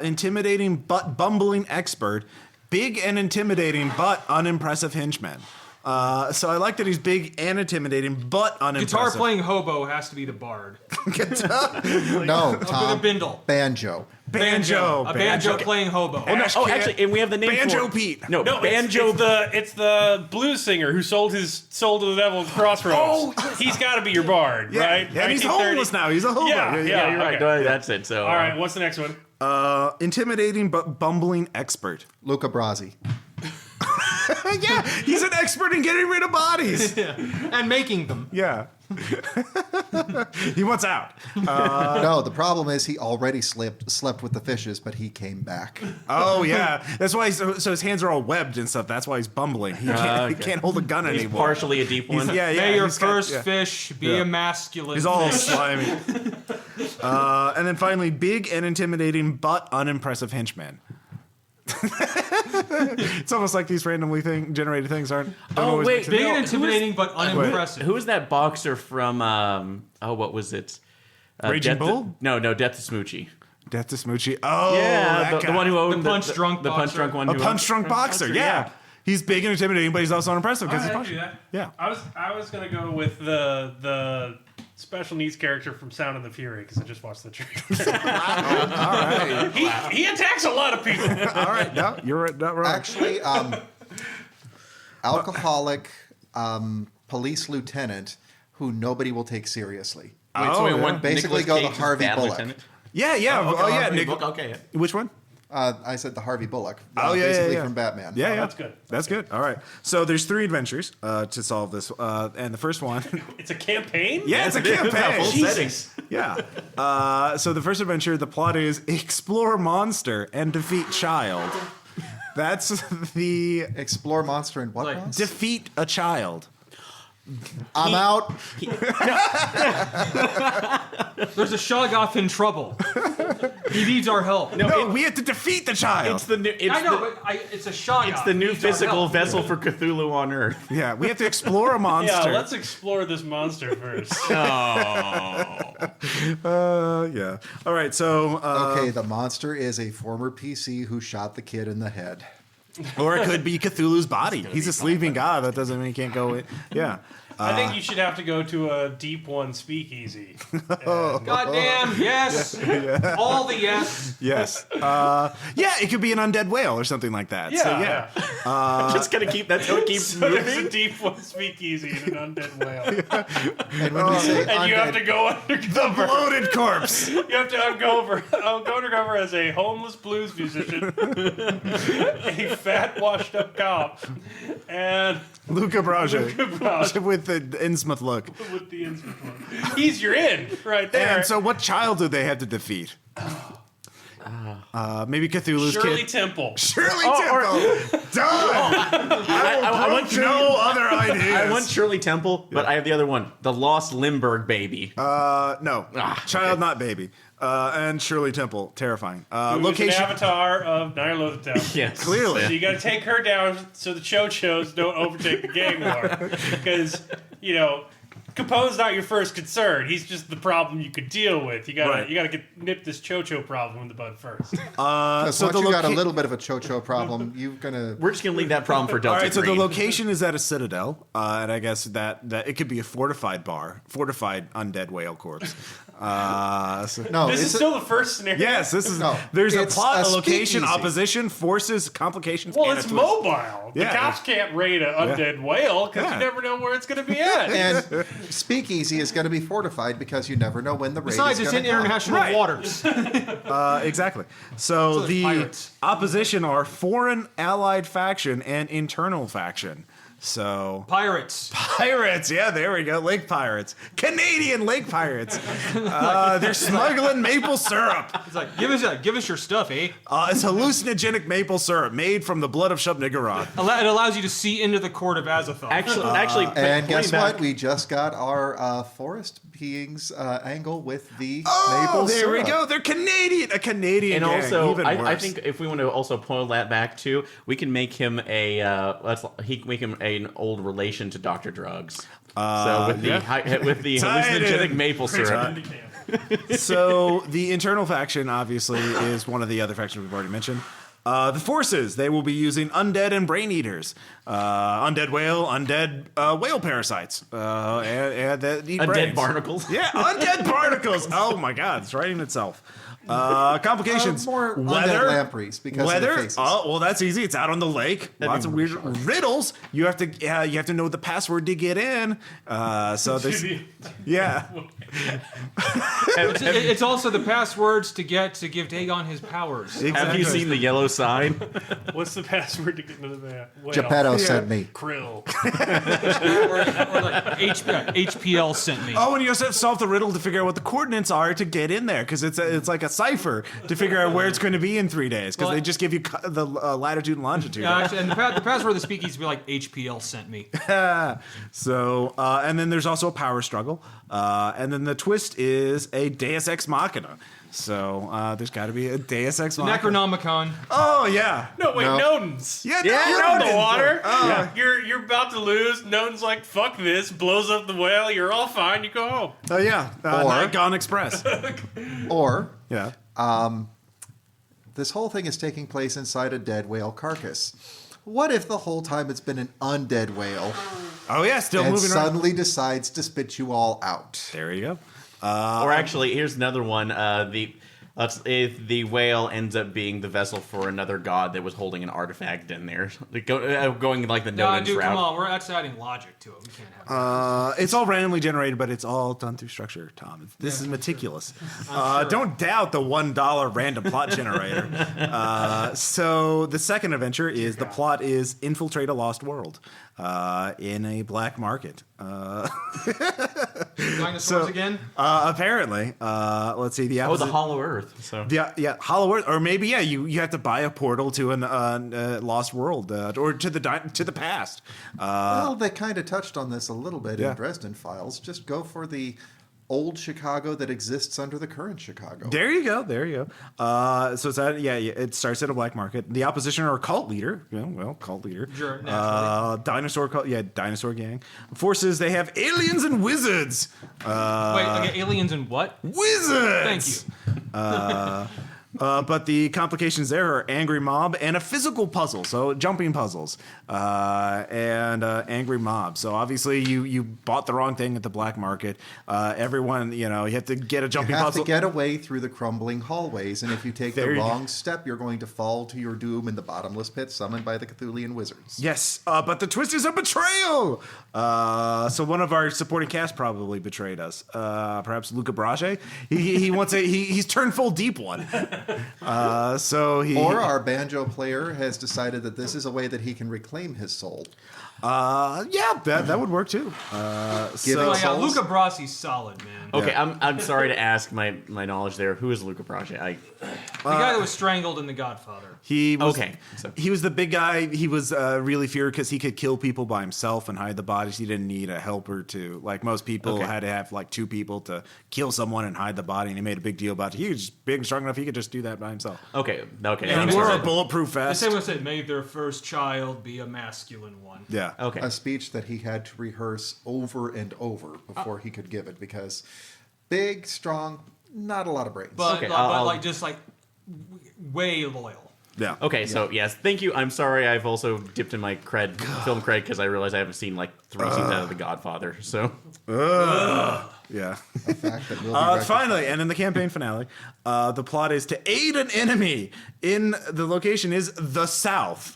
intimidating but bumbling expert, big and intimidating but unimpressive henchman. So I like that he's big and intimidating but unimpressive.
Guitar playing hobo has to be the bard.
no,
With a
Tom,
bindle.
banjo.
Banjo.
A banjo playing hobo.
Oh, actually, and we have the name
Banjo
for
Pete.
No,
No,
Banjo.
it's the blues singer who sold his soul to the devil at Crossroads. He's got to be your bard,
Yeah.
right?
And he's
1930.
homeless now. He's a hobo.
Yeah,
yeah, you're right.
okay.
No, that's it. So
All right, what's the next one?
Intimidating but bumbling expert.
Luca Brasi.
Yeah, he's an expert in getting rid of bodies.
And making them.
Yeah. He wants out.
No, the problem is he already slept with the fishes, but he came back.
Oh yeah, that's why. So his hands are all webbed and stuff. That's why he's bumbling. He can't hold a gun
he's
anymore.
partially a deep one.
Yeah, yeah.
May your
he's got-
first
yeah.
fish be
Yeah.
a masculine
He's all
fish.
slimy. And then finally, big and intimidating but unimpressive henchman. It's almost like these randomly generated things don't always
wait,
make sense.
Big
No,
and intimidating, but unimpressive.
Who was that boxer from? What was it?
Raging
Death
Bull?
No, Death to Smoochie.
Death to Smoochie. Oh,
Yeah,
that
the
guy.
one who owned
The punch-drunk
the punch
boxer.
drunk one.
A
who
punch drunk boxer. Yeah. He's big and intimidating, but he's also unimpressive because he's
I can do
punching.
that.
Yeah.
I was gonna go with the special needs character from Sound and the Fury because I just watched the trailer.
All right.
he attacks a lot of people.
All right. No, you're not wrong.
Actually, alcoholic police lieutenant who nobody will take seriously.
Wait,
Oh,
so
yeah.
when
Basically
Nicolas
go the
Cage is
Harvey
Bad
Bullock.
Lieutenant?
Yeah, yeah. Oh, yeah.
Harvey
Nick.
Bullock, okay.
Which one?
I said the Harvey Bullock.
Oh, yeah,
basically
yeah.
from Batman.
Yeah, yeah.
that's good.
That's good. All right. So there's 3 adventures to solve this, and the first one,
It's a campaign.
yeah, it's a
It is.
campaign.
Full settings.
Yeah. So the first adventure, the plot is explore monster and defeat child. That's the
Explore monster and what?
Like,
Ross?
defeat a child.
I'm out.
There's a Shoggoth in trouble. He needs our help.
No, we have to defeat the child.
It's the new.
I know, but it's a Shoggoth.
It's the new
He needs our
physical
help.
vessel for Cthulhu on Earth.
Yeah, we have to explore a monster.
Yeah, let's explore this monster first.
Yeah. All right, so...
Okay, the monster is a former PC who shot the kid in the head.
or it could be Cthulhu's body. He's a sleeping god. That doesn't mean he can't go in. Yeah.
I think you should have to go to a deep one speakeasy.
Goddamn, yes. All the yes.
Yes. Yeah, it could be an undead whale or something like that.
Yeah,
So, yeah.
Just gonna keep that's how it keeps
So there's a
moving.
deep one speakeasy and an undead whale.
And when we say
And you have
undead,
to go undercover.
Bloated corpse.
You have to go undercover as a homeless blues musician, a fat, washed-up cop, and
Luca Brage.
Brage.
With the Innsmouth look.
with the instrument. He's your in right there.
And so what child do they have to defeat? Maybe Cthulhu's
Shirley
kid.
Temple.
Shirley Temple. Done.
I want
No other ideas.
I want Shirley Temple, but I have the other one, the Lost Limburg baby.
No. Child, not baby. And Shirley Temple. Terrifying.
Who's an
Location.
avatar of Night of Loathing Town.
Yes,
Clearly.
So you got to take her down so the Cho-Chos don't overtake the gang war. Because, Capone's not your first concern. He's just the problem you could deal with. You gotta nip this Cho-Cho problem in the bud first.
because
so
once
the
you got a
loca-
little bit of a cho-cho problem, you're gonna.
We're just gonna leave that problem for
All
Delta
right, so the
Green.
location is at a citadel, and I guess that it could be a fortified undead whale corpse.
No,
This is still the first scenario.
Yes, this is.
No,
There's a
it's
plot,
a
a location,
speakeasy.
opposition, forces, complications.
Well,
and
it's
a twist.
mobile. The
Yeah.
cops can't raid an undead whale because
Yeah.
you never know where it's going to be at.
And Speakeasy is going to be fortified because you never know when the raid
Besides,
is
it's
going
in
to come.
international
Right.
waters.
Exactly. So
there's
the
pirates.
opposition are foreign allied faction and internal faction. So
Pirates.
pirates, yeah, there we go. Lake pirates, Canadian lake pirates. They're smuggling maple syrup.
It's like, give us your stuff, eh?
It's hallucinogenic maple syrup made from the blood of Shub-Niggurath.
It allows you to see into the court of Azathoth.
Actually,
And
pointing
guess
back-
what? We just got our forest beings angle with the
Oh,
maple
there
syrup.
we go. They're Canadian. A Canadian.
And
gang,
also,
even
I
worse.
think if we want to also pull that back too, we can make him an old relation to Dr. Drugs. So with the
Tie it
hallucinogenic
in.
maple syrup.
So the internal faction obviously is one of the other factions we've already mentioned. The forces, they will be using undead and brain eaters, undead whale parasites, and that eat
Undead
brains.
barnacles.
Yeah, undead barnacles. Oh my God, it's writing itself. Complications.
More
Weather.
undead lampreys because of
Weather.
the faces.
Oh well, that's easy. It's out on the lake. Lots of weird riddles. You have to know the password to get in. So there's yeah.
It's also the passwords to give Dagon his powers.
Have you seen the yellow sign?
What's the password to get into the whale?
Geppetto sent me.
Krill.
or like HPL sent me.
Oh, and you also have to solve the riddle to figure out what the coordinates are to get in there, because it's like a cipher to figure out where it's going to be in 3 days, because
Well,
they just give you the latitude and longitude.
Yeah, actually, and the password of the speakeasy would be like HPL sent me.
So, and then there's also a power struggle, and then the twist is a Deus Ex Machina. So there's got to be a Deus Ex Machina.
Necronomicon.
Oh yeah.
No, wait,
No.
Nodens.
Yeah,
You're in the
Nodens.
water.
Yeah.
You're about to lose. Nodens like, fuck this, blows up the whale. You're all fine. You go home.
Oh yeah.
Or-
Night Gone Express.
Or
Yeah.
this whole thing is taking place inside a dead whale carcass. What if the whole time it's been an undead whale
Oh yeah. Still
and
moving around.
suddenly decides to spit you all out?
There you go.
Or actually, here's another one. If the whale ends up being the vessel for another god that was holding an artifact in there, going like the
No,
Nodens
dude,
route.
come on. That's adding logic to it. We can't have that.
It's all randomly generated, but it's all done through structure, Tom. This is meticulous. Don't doubt the $1 random plot generator. So the second adventure is the plot is infiltrate a lost world in a black market.
Dinosaurs again?
Apparently. Let's see. The
Oh,
opposite.
the Hollow Earth. So
Yeah, Hollow Earth, or maybe you have to buy a portal to an lost world, or to the past.
Well, they kind of touched on this a little bit
Yeah.
in Dresden Files. Just go for the old Chicago that exists under the current Chicago.
There you go. So it's it starts at a black market. The opposition are a cult leader. Cult leader.
Sure, naturally.
Dinosaur cult. Yeah, dinosaur gang. Forces. They have aliens and wizards.
Wait, okay, aliens and what?
Wizards.
Thank you.
But the complications there are angry mob and a physical puzzle, so jumping puzzles, and angry mob. So obviously you bought the wrong thing at the black market. Everyone, you have to get a
You
jumping
have
puzzle.
to get away through the crumbling hallways, and if you take
There
the
you go.
wrong step, you're going to fall to your doom in the bottomless pit summoned by the Cthulian wizards.
Yes, but the twist is a betrayal. So one of our supporting cast probably betrayed us. Perhaps Luca Brage. He wants he's turned full deep one.
Or our banjo player has decided that this is a way that he can reclaim his soul.
that would work too.
Give
Oh,
it
yeah,
souls.
Luca Brassi's solid, man.
okay, I'm sorry to ask my knowledge there. Who is Luca Brage?
The guy that was strangled in The Godfather.
He was
Okay, so-
he was the big guy. He was really feared because he could kill people by himself and hide the bodies. He didn't need a helper to, like most people
Okay.
had to have like two people to kill someone and hide the body. And he made a big deal about it. He was just big and strong enough he could just do that by himself.
Okay.
And
And
he
he wore a
said-
bulletproof
The
vest.
same one said, "May their first child be a masculine one."
Yeah.
Okay.
A speech that he had to rehearse over and over before he could give it because big, strong, not a lot of brains.
But,
Okay,
but
I'll-
like just like way loyal.
Yeah.
Okay, so yes, thank you. I'm sorry. I've also dipped in my film cred because I realized I haven't seen like 3 scenes out of The Godfather. So
Yeah.
The fact that we'll be rectified.
Finally, and in the campaign finale, the plot is to aid an enemy. The location is the South.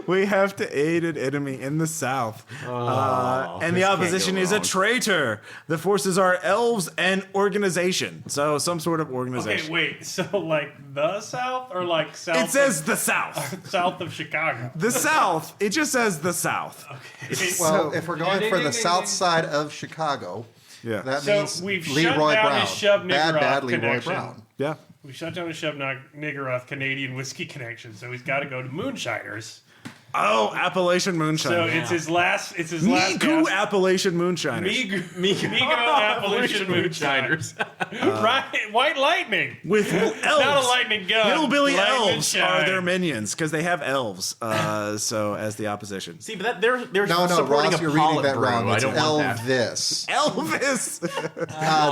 We have to aid an enemy in the South. And the
this can't
opposition
go
is a
wrong.
traitor. The forces are elves and organization. So some sort of organization.
Okay, wait. So like the South or like South?
It says the South.
south of Chicago.
The South. It just says the South.
Well, if we're going for the south side of Chicago,
Yeah.
that
So
means
we've shut
Leroy
down
Brown.
his shove
Bad,
nigger
bad
off
Leroy
connection.
Brown.
Yeah.
We shut down his Shub Niggeroth Canadian whiskey connection, so he's got to go to Moonshiners.
Oh, Appalachian Moonshine.
So it's his last. It's his last.
Migu
gasp.
Appalachian Moonshiners.
Migo Appalachian Moonshiners. Right, White Lightning.
With elves.
Not a lightning gun.
Hillbilly
lightning
elves
shine.
are their minions because they have elves. So as the opposition.
see, but they're
No,
supporting
Ross,
a
you're reading
Pollock
that
brew.
wrong.
I
It's
don't want that.
Elvis.
Elvis.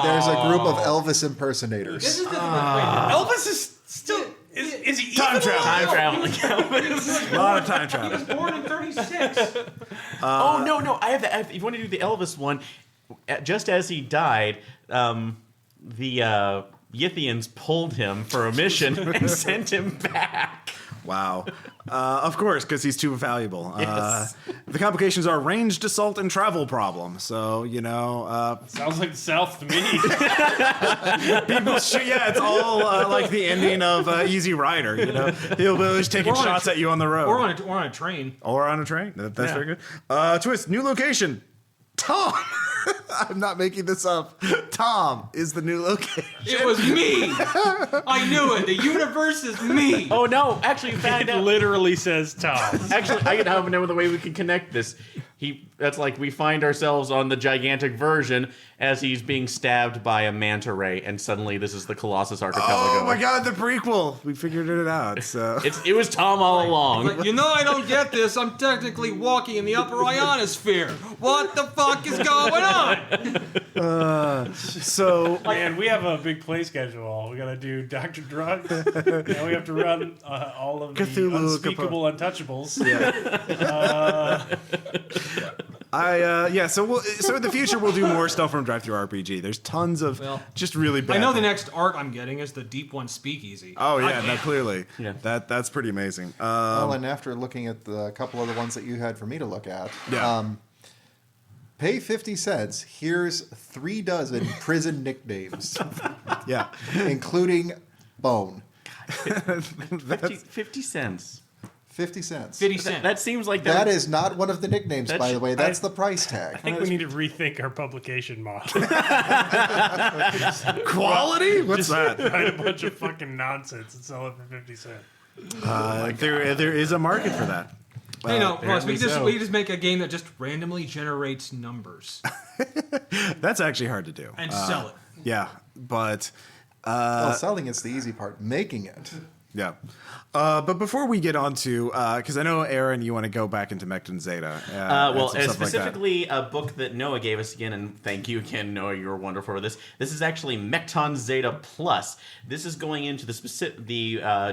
There's a group of Elvis impersonators.
This is the
Elvis is still. Is he
Time
even
travel.
alive?
Time traveling.
A lot of time travel.
born in 36.
Oh no! I have that. If you want to do the Elvis one, just as he died, the Yithians pulled him for a mission and sent him back.
Wow. Of course, because he's too valuable.
Yes.
The complications are ranged assault and travel problem. So,
Sounds like the South to me.
people shoot. Yeah, it's all like the ending of Easy Rider. Hillbillies taking
Or on a
shots at you on the road.
or on a train.
Or on a train. That's
Yeah.
very good. Twist, new location. Tom. I'm not making this up. Tom is the new location.
It was me. I knew it. The universe is me.
Oh no! Actually, you found
It
out.
literally says Tom.
Actually, I have no other way we can connect this. That's like we find ourselves on the gigantic version as he's being stabbed by a manta ray, and suddenly this is the Colossus Archipelago.
Oh my god, the prequel. We figured it out. So
It was Tom all along.
But you know I don't get this. I'm technically walking in the upper ionosphere. What the fuck is going on?
so
Man, we have a big play schedule. We got to do Dr. Drugs. Now we have to run all of the
Cthulhu
unspeakable untouchables.
So in the future we'll do more stuff from Drive Thru RPG. There's tons of
Well,
just really bad.
I know the next arc I'm getting is the Deep One Speakeasy.
Oh yeah,
I-
no, clearly.
Yeah.
That's pretty amazing.
Well, and after looking at the couple of the ones that you had for me to look at,
Yeah.
pay 50 cents. Here's 36 prison nicknames,
Yeah.
including Bone.
50 cents.
50 cents.
50 cents.
That seems like
That is not one of the nicknames, by the way. That's the price
I
tag.
think we need to rethink our publication model.
Quality? What's that?
Write a bunch of fucking nonsense and sell it for 50 cents.
There is a market for that.
You know, Ross, we
apparently so.
just make a game that just randomly generates numbers
That's actually hard to do.
and sell it.
Yeah, but
Well, selling it's the easy part. Making it.
yeah. But before we get on to, because I know, Aaron, you want to go back into Mekton Zeta.
Well,
and some stuff like that.
specifically a book that Noah gave us again, and thank you again, Noah. You're wonderful for this. This is actually Mekton Zeta Plus. This is going into the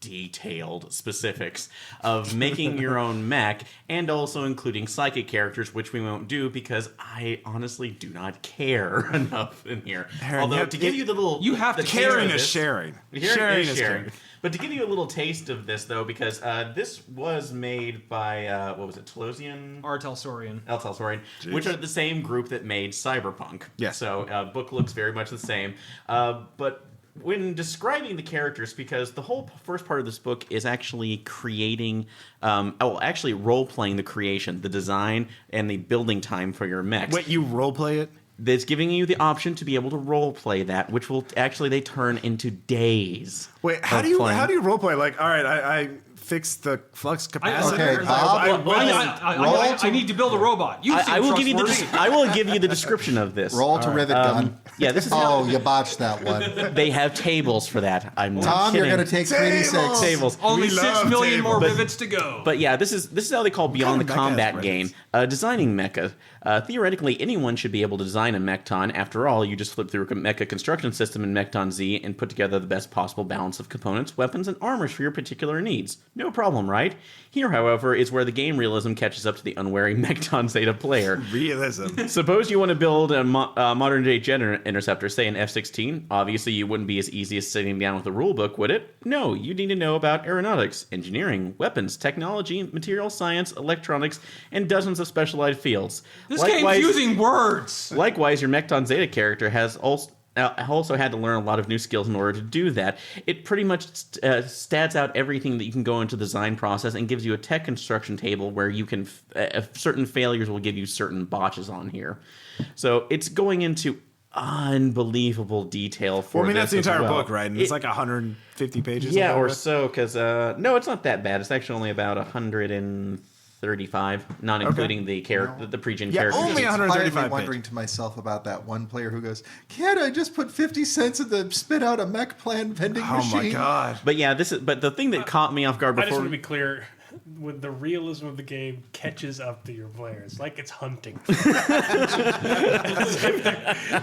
detailed specifics of making your own mech, and also including psychic characters, which we won't do because I honestly do not care enough in here.
Aaron,
Although,
you
to give you the little...
You have
the
to
taste
Caring
of
is
this-
sharing.
Sharing is sharing.
caring.
But to give you a little taste of this, though, because this was made by, what was it, Telosian?
Artel Saurian.
Elsorian, which are the same group that made Cyberpunk.
Yes.
So, book looks very much the same. But when describing the characters, because the whole first part of this book is actually creating, actually role-playing the creation, the design, and the building time for your mechs.
Wait, you roleplay it?
That's giving you the option to be able to role play that, which will actually they turn into days.
Wait, how
of
do you
playing.
roleplay? Like, all right, I fixed the flux capacitor.
Okay, Bob,
I need to build a robot. You seem
I will give you
trustworthy.
I will give you the description of this.
roll to rivet gun.
Yeah, this is
Oh,
how
you botched that one.
they have tables for that. I'm not
Tom,
kidding.
you're going to take 3d6.
tables.
Only
We
6
love
million more
tables.
rivets to go.
But yeah, this is how they call Beyond
kind
the
of mecha
Combat
has
game.
rivets?
Designing mecha. Theoretically, anyone should be able to design a Mekton. After all, you just flip through a mecha construction system in Mekton Z and put together the best possible balance of components, weapons, and armors for your particular needs. No problem, right? Here, however, is where the game realism catches up to the unwary Mekton Zeta player.
Realism.
Suppose you want to build a modern-day jet interceptor, say an F-16. Obviously, you wouldn't be as easy as sitting down with a rulebook, would it? No, you need to know about aeronautics, engineering, weapons, technology, material science, electronics, and dozens of specialized fields.
This game's using words.
Likewise, your Mekton Zeta character has also had to learn a lot of new skills in order to do that. It pretty much stats out everything that you can go into the design process and gives you a tech construction table where you can certain failures will give you certain botches on here. So it's going into unbelievable detail for
Well, I mean, that's the
this as
entire
well.
book, right? And it's like 150 pages.
Yeah, or
so.
so, because no, it's not that bad. It's actually only about 135, not including the character, the pre-gen
Yeah,
characters.
only
It's
135
quietly wondering to myself about that one player who goes, "Can't I just put 50 cents in the spit out a mech plan vending
Oh
machine?"
my god.
But yeah, but the thing that caught me off guard
I just
before.
want to be clear. When the realism of the game catches up to your players, like it's hunting.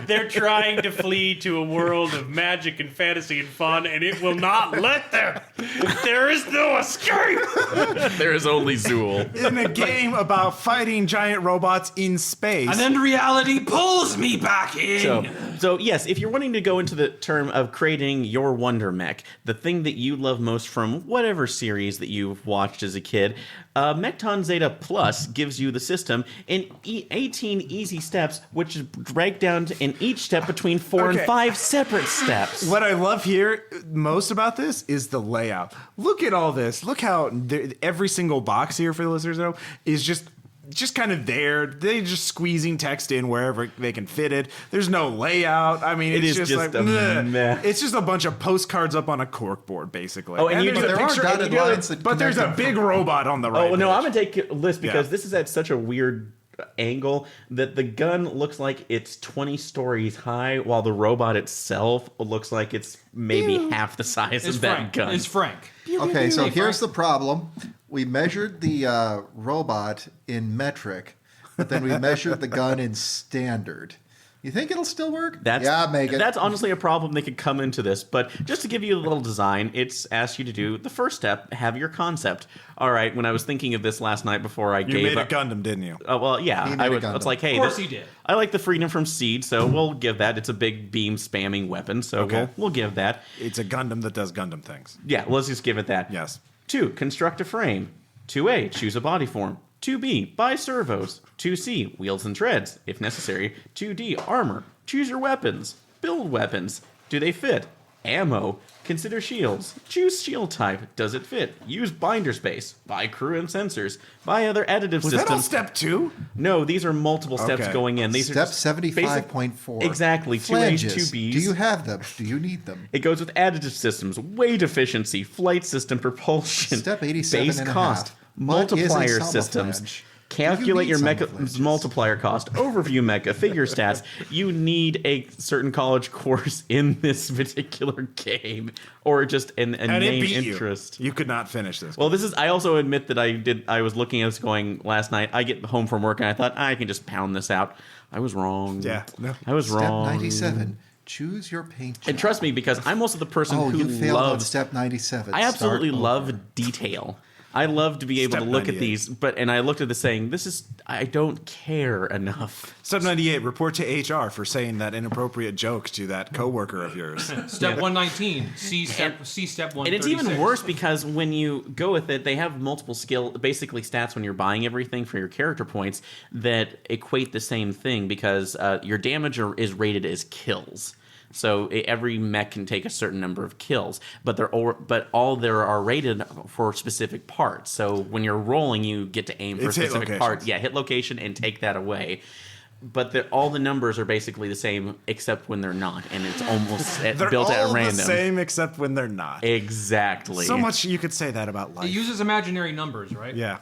They're trying to flee to a world of magic and fantasy and fun, and it will not let them. There is no escape.
There is only Zool.
In a game about fighting giant robots in space.
And then reality pulls me back in.
So yes, if you're wanting to go into the term of creating your wonder mech, the thing that you love most from whatever series that you've watched as a kid, Mekton Zeta Plus gives you the system in 18 easy steps, which is break down in each step between 4 and
Okay.
5 separate steps.
What I love here most about this is the layout. Look at all this. Look how every single box here, for the listeners know, is just kind of there. They're just squeezing text in wherever they can fit it. There's no layout. I mean,
It
it's
is
just
just
like,
a mess.
it's just a bunch of postcards up on a corkboard, basically.
Oh, and you
there's
do-
a
There are
picture-
dotted
and you do-
lines that
but there's a
connect them.
big robot on the right.
Oh, well, no,
page.
I'm going to take this because
Yeah.
this is at such a weird angle that the gun looks like it's 20 stories high while the robot itself looks like it's maybe half the size
It's
of that
Frank.
gun.
It's Frank.
Okay, so
Hey,
here's
Frank.
the problem. We measured the robot in metric, but then we measured the gun in standard. You think it'll still work? Yeah, make it.
That's honestly a problem that could come into this. But just to give you a little design, it's asked you to do the first step, have your concept. All right, when I was thinking of this last night before I
You
gave
made a
up.
Gundam, didn't you?
Well, yeah,
He made a
It's
Gundam.
like, hey,
Of course
this-
he did.
I like the freedom from seed, so we'll give that. It's a big beam spamming weapon, so
Okay.
we'll give that.
It's a Gundam that does Gundam things.
Yeah, let's just give it that.
Yes.
2, construct a frame. 2A, choose a body form. 2B, buy servos. 2C, wheels and treads, if necessary. 2D, armor. Choose your weapons. Build weapons. Do they fit? Ammo. Consider shields. Choose shield type. Does it fit? Use binder space. Buy crew and sensors. Buy other additive
Was
systems.
that all step 2?
No, these are multiple steps
Okay.
going in. These
Step
are just basic-
75.4.
Exactly. 2 A's, 2 B's.
Do you have them? Do you need them?
It goes with additive systems, weight efficiency, flight system propulsion,
Step 87
base
and a
cost,
half. What is a
multiplier
camouflage?
systems.
Do
Calculate
you
your
need
mecha
camouflages?
multiplier cost, overview mecha, figure stats. You need a certain college course in this particular game, or just a
And it
main
beat
interest.
you could not finish this.
Well, this is. I also admit that I was looking at this going last night. I get home from work and I thought I can just pound this out. I was wrong.
Yeah, no.
I was
Step
wrong.
97. Choose your paint job.
And trust me, because I'm also the person
Oh,
who
you failed on
loves.
step 97.
I absolutely
Start
love
over.
detail. I love to be able
Step
to look
98.
at these, and I looked at this saying, I don't care enough.
Step 98, report to HR for saying that inappropriate joke to that coworker of yours.
Step 119. See step 136.
And it's even worse because when you go with it, they have multiple basically stats when you're buying everything for your character points that equate the same thing because your damage is rated as kills. So every mech can take a certain number of kills, but all there are rated for specific parts. So when you're rolling, you get to aim for
It's
a
hit
specific part.
locations.
Yeah, hit location and take that away. But all the numbers are basically the same except when they're not, and it's almost
They're
built
all
at random.
the same except when they're not.
Exactly.
So much you could say that about life.
It uses imaginary numbers, right?
Yeah.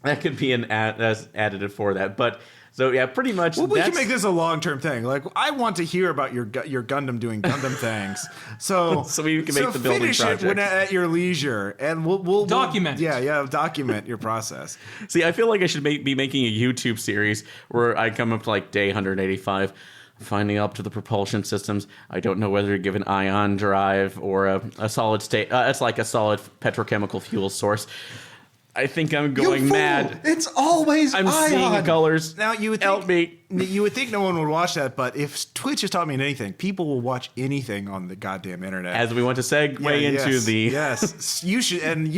That could be an additive for that, but so yeah, pretty much.
Well, we can
that's-
make this a long-term thing. Like, I want to hear about your Gundam doing Gundam things. So,
So we can make the building
finish it
project.
at your leisure, and we'll
Document it.
Yeah, document your process.
See, I feel like I should be making a YouTube series where I come up to like day 185. Finding up to the propulsion systems. I don't know whether to give an ion drive or a solid state. It's like a solid petrochemical fuel source. I think I'm
You
going
fool!
mad.
It's always
I'm
ion.
seeing the colors.
Now you would
Help me.
think no one would watch that, but if Twitch has taught me anything, people will watch anything on the goddamn internet.
As we want to segue
Yeah,
into
yes,
the
yes, you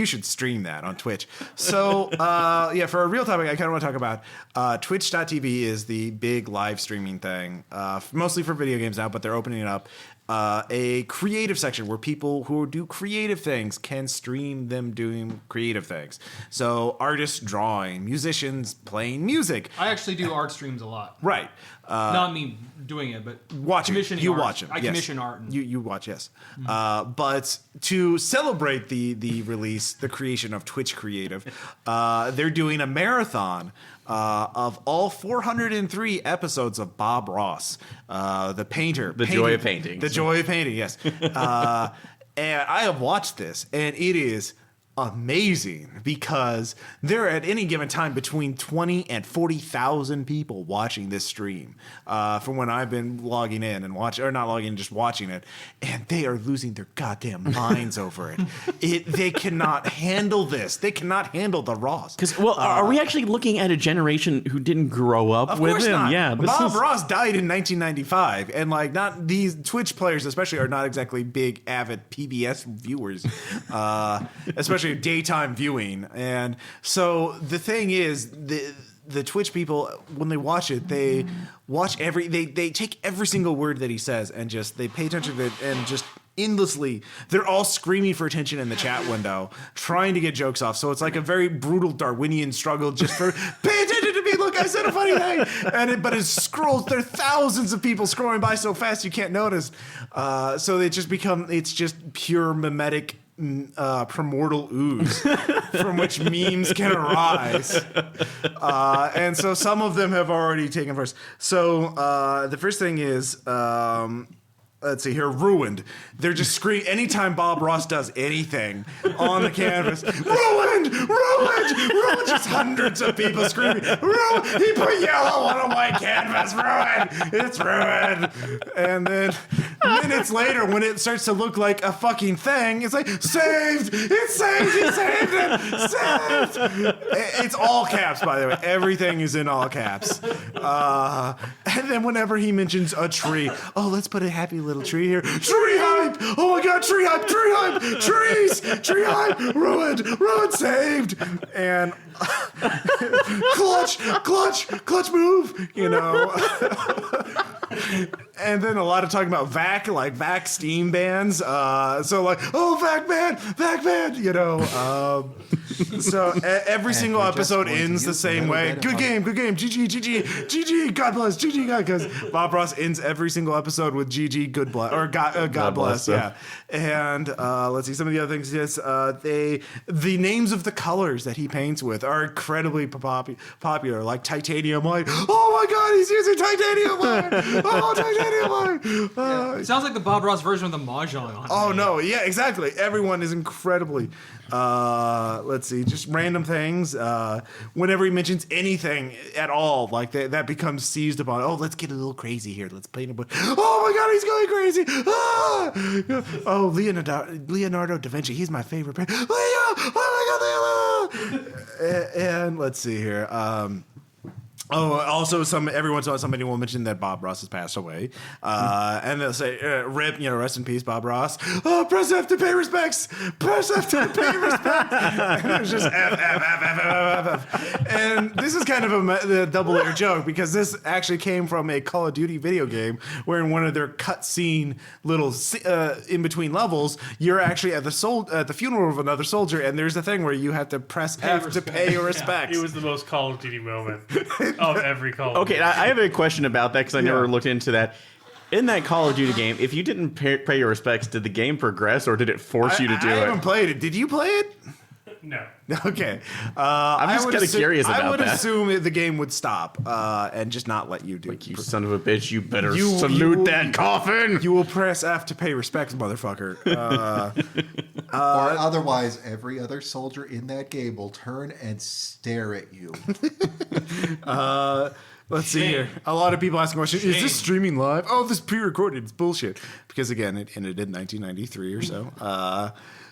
should stream that on Twitch. So for a real topic, I kind of want to talk about Twitch.tv is the big live streaming thing, mostly for video games now, but they're opening it up. A creative section where people who do creative things can stream them doing creative things. So artists drawing, musicians playing music.
I actually do art streams a lot.
Right.
Not me doing it, but
Watching.
commissioning
You
art.
watch them.
I
yes.
commission art. And
You watch, yes. But to celebrate the release, the creation of Twitch Creative, they're doing a marathon of all 403 episodes of Bob Ross, the painter.
The joy of painting.
The joy of painting, yes. And I have watched this, and it is amazing because there are at any given time between 20 and 40,000 people watching this stream from when I've been logging in and not logging in, just watching it, and they are losing their goddamn minds over it. They cannot handle this. They cannot handle the Ross.
Because are we actually looking at a generation who didn't grow up
Of
with
course
him?
not.
Yeah, this
Bob
is-
Ross died in 1995, and not these Twitch players, especially, are not exactly big avid PBS viewers, especially daytime viewing. And so the thing is, the Twitch people, when they watch it, they watch they take every single word that he says and they pay attention to it and just endlessly. They're all screaming for attention in the chat window, trying to get jokes off. So it's like a very brutal Darwinian struggle just for pay attention to me. Look, I said a funny thing, but it scrolls. There are thousands of people scrolling by so fast you can't notice. So it's just pure mimetic. Primordial ooze from which memes can arise, and so some of them have already taken first. So the first thing is, let's see here, ruined. They're just screaming anytime Bob Ross does anything on the canvas. Ruined. Just hundreds of people screaming. Ruined. He put yellow on a white canvas. Ruined. It's ruined. And then minutes later, when it starts to look like a fucking thing, it's like saved. It's saved. He saved it. Saved. It's all caps, by the way. Everything is in all caps. And then whenever he mentions a tree, let's put a happy little tree here. Tree hype! Oh my god, tree hype! Tree hype! Trees! Tree hype! Ruined! Saved! And clutch move! And then a lot of talking about vac, like vac steam bands. So like, oh, vac band, you know. So every single
we're just
episode
going to
ends the
use a
same
little
way.
bit of
Good game, GG, God bless, GG, God, because Bob Ross ends every single episode with GG, good bless, or God bless, yeah. And let's see, some of the other things is the names of the colors that he paints with are incredibly popular, like titanium light. Oh my God, he's using titanium light. Oh, titanium light.
It sounds like the Bob Ross version of the Mahjong on
Oh no, yeah, exactly. Everyone is incredibly let's see, just random things. Whenever he mentions anything at all, like that becomes seized upon. Oh, let's get a little crazy here. Let's paint a book. Oh my God, he's going crazy. Oh, Leonardo da Vinci, he's my favorite painter. Leo! Oh my God, Leo! And let's see here. Oh, also every once in a while somebody will mention that Bob Ross has passed away, and they'll say, "Rip, rest in peace, Bob Ross." Oh, press F to pay respects. Press F to pay respects. And it's just F. And this is kind of a double-layer joke because this actually came from a Call of Duty video game where in one of their cutscene little in between levels, you're actually at the funeral of another soldier, and there's a thing where you have to press F to pay your respects.
It was the most Call of Duty moment of every Call of
Okay,
Duty.
I have a question about that because I never looked into that. In that Call of Duty game, if you didn't pay your respects, did the game progress or did it force you to do
I haven't
it?
played it. Did you play it?
No.
Okay.
I'm just kind of curious about that.
I would assume the game would stop and just not let you do it.
You son of a bitch, you better
You-
salute
you-
that coffin!
You will press F to pay respects, motherfucker.
Or otherwise, every other soldier in that game will turn and stare at you.
Let's see here. A lot of people asking questions. Is this streaming live? Oh, this is pre-recorded. It's bullshit. Because again, it ended in 1993 or so.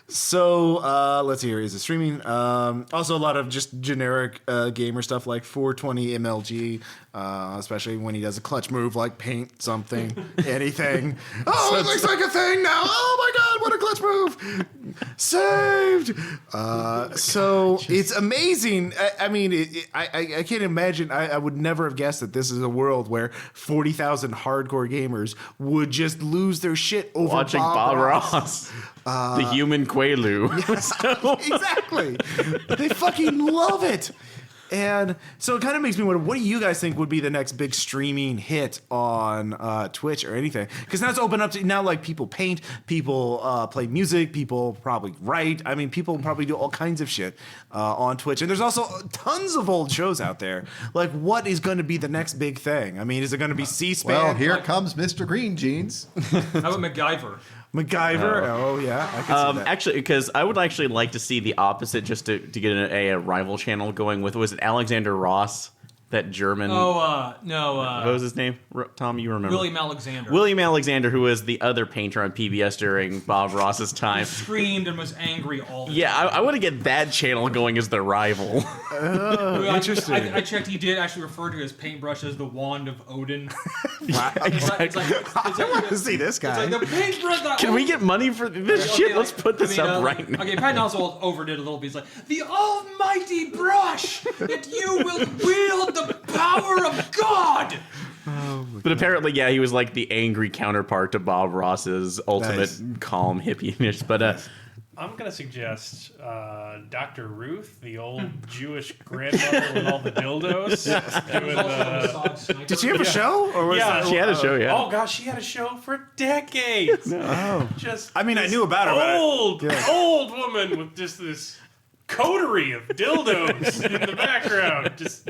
Let's see here. Is it streaming? Also, a lot of just generic gamer stuff like 420 MLG, especially when he does a clutch move like paint something, anything. Oh, it looks like a thing now. Oh my God, what a clutch move! Saved. So it's amazing. I mean, I can't imagine. I would never have guessed that this is a world where 40,000 hardcore gamers would just lose their shit over
Watching Bob Ross. The human Quaalude.
Exactly. They fucking love it. And so it kind of makes me wonder, what do you guys think would be the next big streaming hit on Twitch or anything? Because now it's open up to, now like people paint, people play music, people probably write. I mean, people probably do all kinds of shit on Twitch. And there's also tons of old shows out there. Like, what is going to be the next big thing? I mean, is it going to be C-SPAN?
Well, here comes Mr. Green Jeans.
How about MacGyver?
MacGyver? Oh, yeah. I can see that.
Actually, because I would actually like to see the opposite, just to get a rival channel going with. Was it Alexander Ross, that German?
Oh, no.
What was his name? Tom, you remember?
William Alexander.
William Alexander, who was the other painter on PBS during Bob Ross's time.
Screamed and was angry all the
Yeah, I want to get that channel going as the rival.
time.
interesting.
I checked. He did actually refer to his paintbrush as the wand of Odin.
I want to see this guy.
It's like the paintbrush. That
Can we get money for this
Okay,
shit?
like-
Let's put this up right now.
Okay, Patton Oswalt overdid a little bit. He's like, the almighty brush that you will wield the power of God.
But apparently, yeah, he was like the angry counterpart to Bob Ross's ultimate
Nice.
calm hippie-ness. But
I'm going to suggest Dr. Ruth, the old Jewish grandmother with all the dildos. Doing the...
Did she have a show? Or was
Yeah,
she had a show, yeah.
Oh, gosh, she had a show for decades.
Oh.
Just
I mean, I
this
knew about her, but
old woman with just this coterie of dildos in the background, just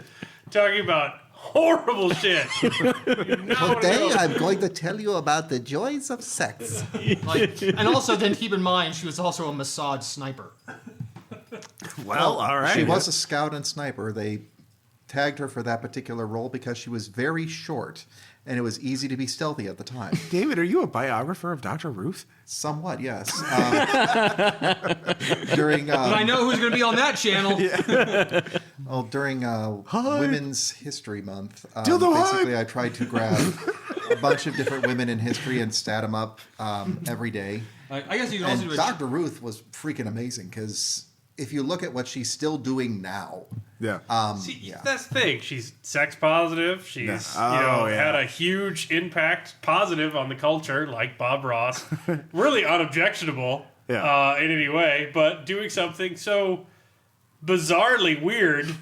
talking about horrible shit.
Today, I'm going to tell you about the joys of sex.
And also, then keep in mind, she was also a Mossad sniper.
Well, all right.
She was a scout and sniper. They tagged her for that particular role because she was very short, and it was easy to be stealthy at the time.
David, are you a biographer of Dr. Ruth?
Somewhat, yes. During
And I know who's going to be on that channel.
during Women's History Month,
Dildo
basically I tried to grab a bunch of different women in history and stat them up every day.
I guess you can also
And
do a
Dr. Ruth was freaking amazing because if you look at what she's still doing now,
Yeah.
That's the thing. She's sex positive. She's had a huge impact, positive on the culture, like Bob Ross. Really unobjectionable in any way, but doing something so bizarrely weird.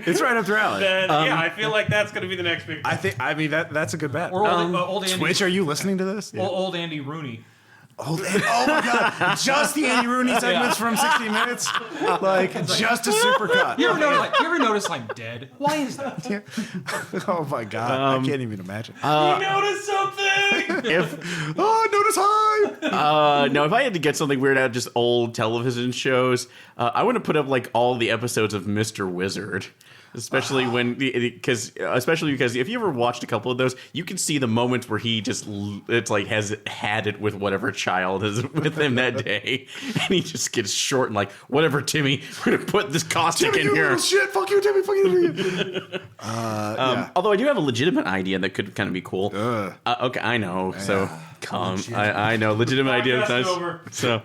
It's right up your alley.
That, I feel like that's going to be the next big.
That's a good bet.
Or old Andy.
Twitch, are you listening to this?
Old Andy Rooney.
Oh my god! Just the Andy Rooney segments from 60 Minutes, just a supercut.
You ever notice I'm dead? Why is that?
Oh my god! I can't even imagine.
You noticed something?
Notice high.
No, if I had to get something weird out of just old television shows, I want to put up like all the episodes of Mr. Wizard. Especially because if you ever watched a couple of those, you can see the moments where he just has had it with whatever child is with him that day, and he just gets short and like, whatever, Timmy, we're gonna put this caustic in here.
Shit, fuck you, Timmy, fuck you.
Although I do have a legitimate idea that could kind of be cool. Okay, I know. So I know legitimate idea.
Podcast over.
So.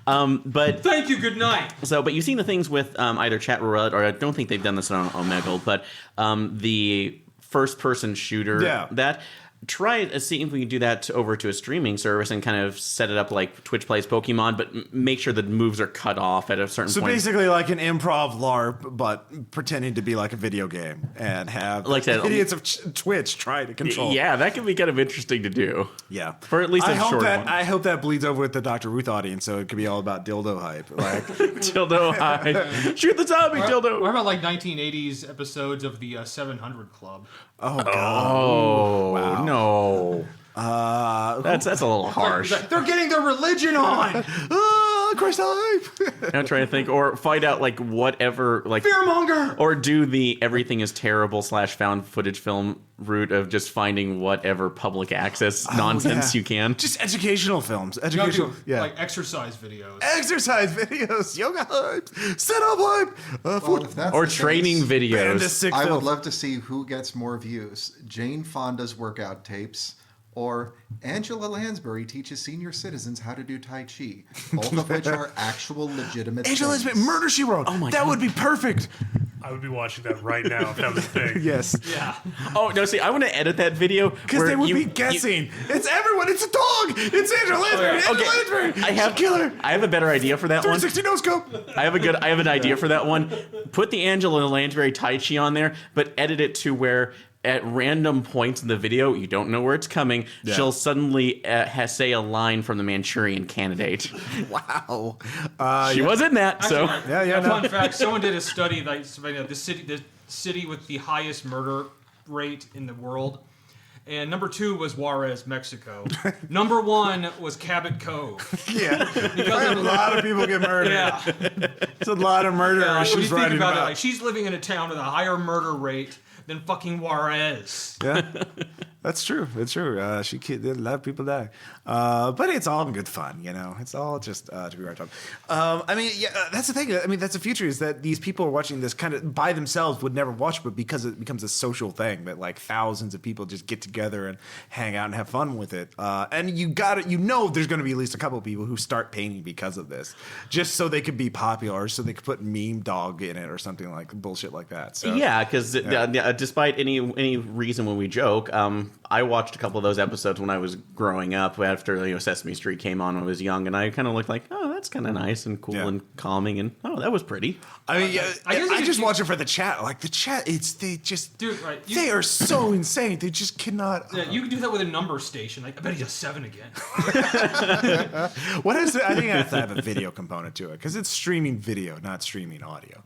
But
Thank you. Good night.
but you've seen the things with either Chat Roulette, or I don't think they've done this on Omegle, but the first-person shooter.
Yeah.
That try seeing if we can do that over to a streaming service and kind of set it up like Twitch plays Pokemon, but make sure the moves are cut off at a certain
So
point.
basically, like an improv LARP, but pretending to be like a video game, and have
Like that-
idiots of Twitch try to control.
Yeah, that could be kind of interesting to do.
Yeah,
For at least a short one.
I hope that bleeds over with the Dr. Ruth audience, so it could be all about dildo hype. Like,
Dildo high. Shoot the zombie, dildo.
What about like 1980s episodes of the 700 Club?
oh god,
Oh,
Wow.
no. That's a little harsh.
They're getting their religion on.
Christ hype.
I'm trying to think, or find out like whatever, like
Fearmonger.
or do the everything is terrible / found footage film route of just finding whatever public access nonsense you can.
Just educational films,
You gotta
educational,
do, like exercise videos.
exercise videos, yoga hype, sit up hype,
Well, if that's
Or
the
training
case,
videos.
sick
I
film.
would love to see who gets more views: Jane Fonda's workout tapes, or Angela Lansbury teaches senior citizens how to do Tai Chi, both of which are actual legitimate
Angela
things.
Lansbury, Murder She Wrote.
Oh my
that
God.
would be perfect.
I would be watching that right now if that was a thing.
Yes,
Yeah.
Oh no! See, I want to edit that video
because they would be guessing. It's everyone. It's a dog. It's Angela Lansbury.
yeah.
Angela
Okay.
Lansbury.
I have
killer.
I have a better idea for that one.
360 no scope.
I have an idea for that one. Put the Angela Lansbury Tai Chi on there, but edit it to where at random points in the video, you don't know where it's coming, she'll suddenly say a line from the Manchurian Candidate.
Wow.
She was in that, so
Actually,
Yeah,
Fun fact: someone did a study like the city with the highest murder rate in the world, and number 2 was Juarez, Mexico. Number 1 was Cabot Cove.
Yeah.
Because
A lot of people get murdered.
Yeah.
It's a lot of murder
When you
she's
think
writing
about
about.
it, like she's living in a town with a higher murder rate than fucking Juarez.
Yeah, that's true. It's true. A lot of people die, but it's all in good fun. It's all just to be right on. That's the thing. I mean, that's the future, is that these people are watching this kind of by themselves would never watch, but because it becomes a social thing that like thousands of people just get together and hang out and have fun with it. And there's going to be at least a couple of people who start painting because of this, just so they could be popular, so they could put meme dog in it or something like bullshit like that. So
yeah, because despite any reason when we joke, I watched a couple of those episodes when I was growing up after Sesame Street came on when I was young, and I kind of looked like, oh, that's kind of nice and cool and calming, and oh, that was pretty.
I mean, yeah,
I guess
I
you-
just watch it for the chat. Like the chat,
Dude, right,
they are so insane. They just cannot.
Yeah, you can do that with a number station. Like, I bet he's a 7 again.
What is it? I think it has to have a video component to it because it's streaming video, not streaming audio.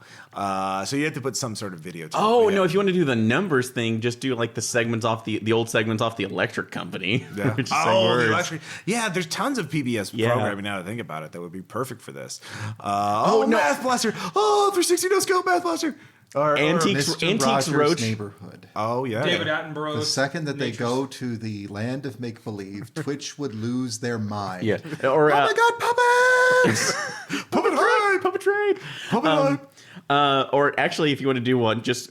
So you have to put some sort of video. To
Oh
it.
no! If you want to do the numbers thing, just do like the segments off the old segments off the Electric Company.
Yeah.
Which is like
Oh,
words.
the electric. Yeah, there's tons of PBS
Yeah.
programming now to think about it that would be perfect for this.
no.
Math Blaster. Oh, 360 no scope Math Blaster. Or
Antiques
Mr. Rogers'
Roach.
Neighborhood.
Oh yeah.
David
The
Attenborough.
second that they go to the land of make-believe, Twitch would lose their mind.
Yeah. Or
Oh my God, puppets!
Puppet hype.
Puppet Trade.
Puppet hype.
Or actually, if you want to do one, just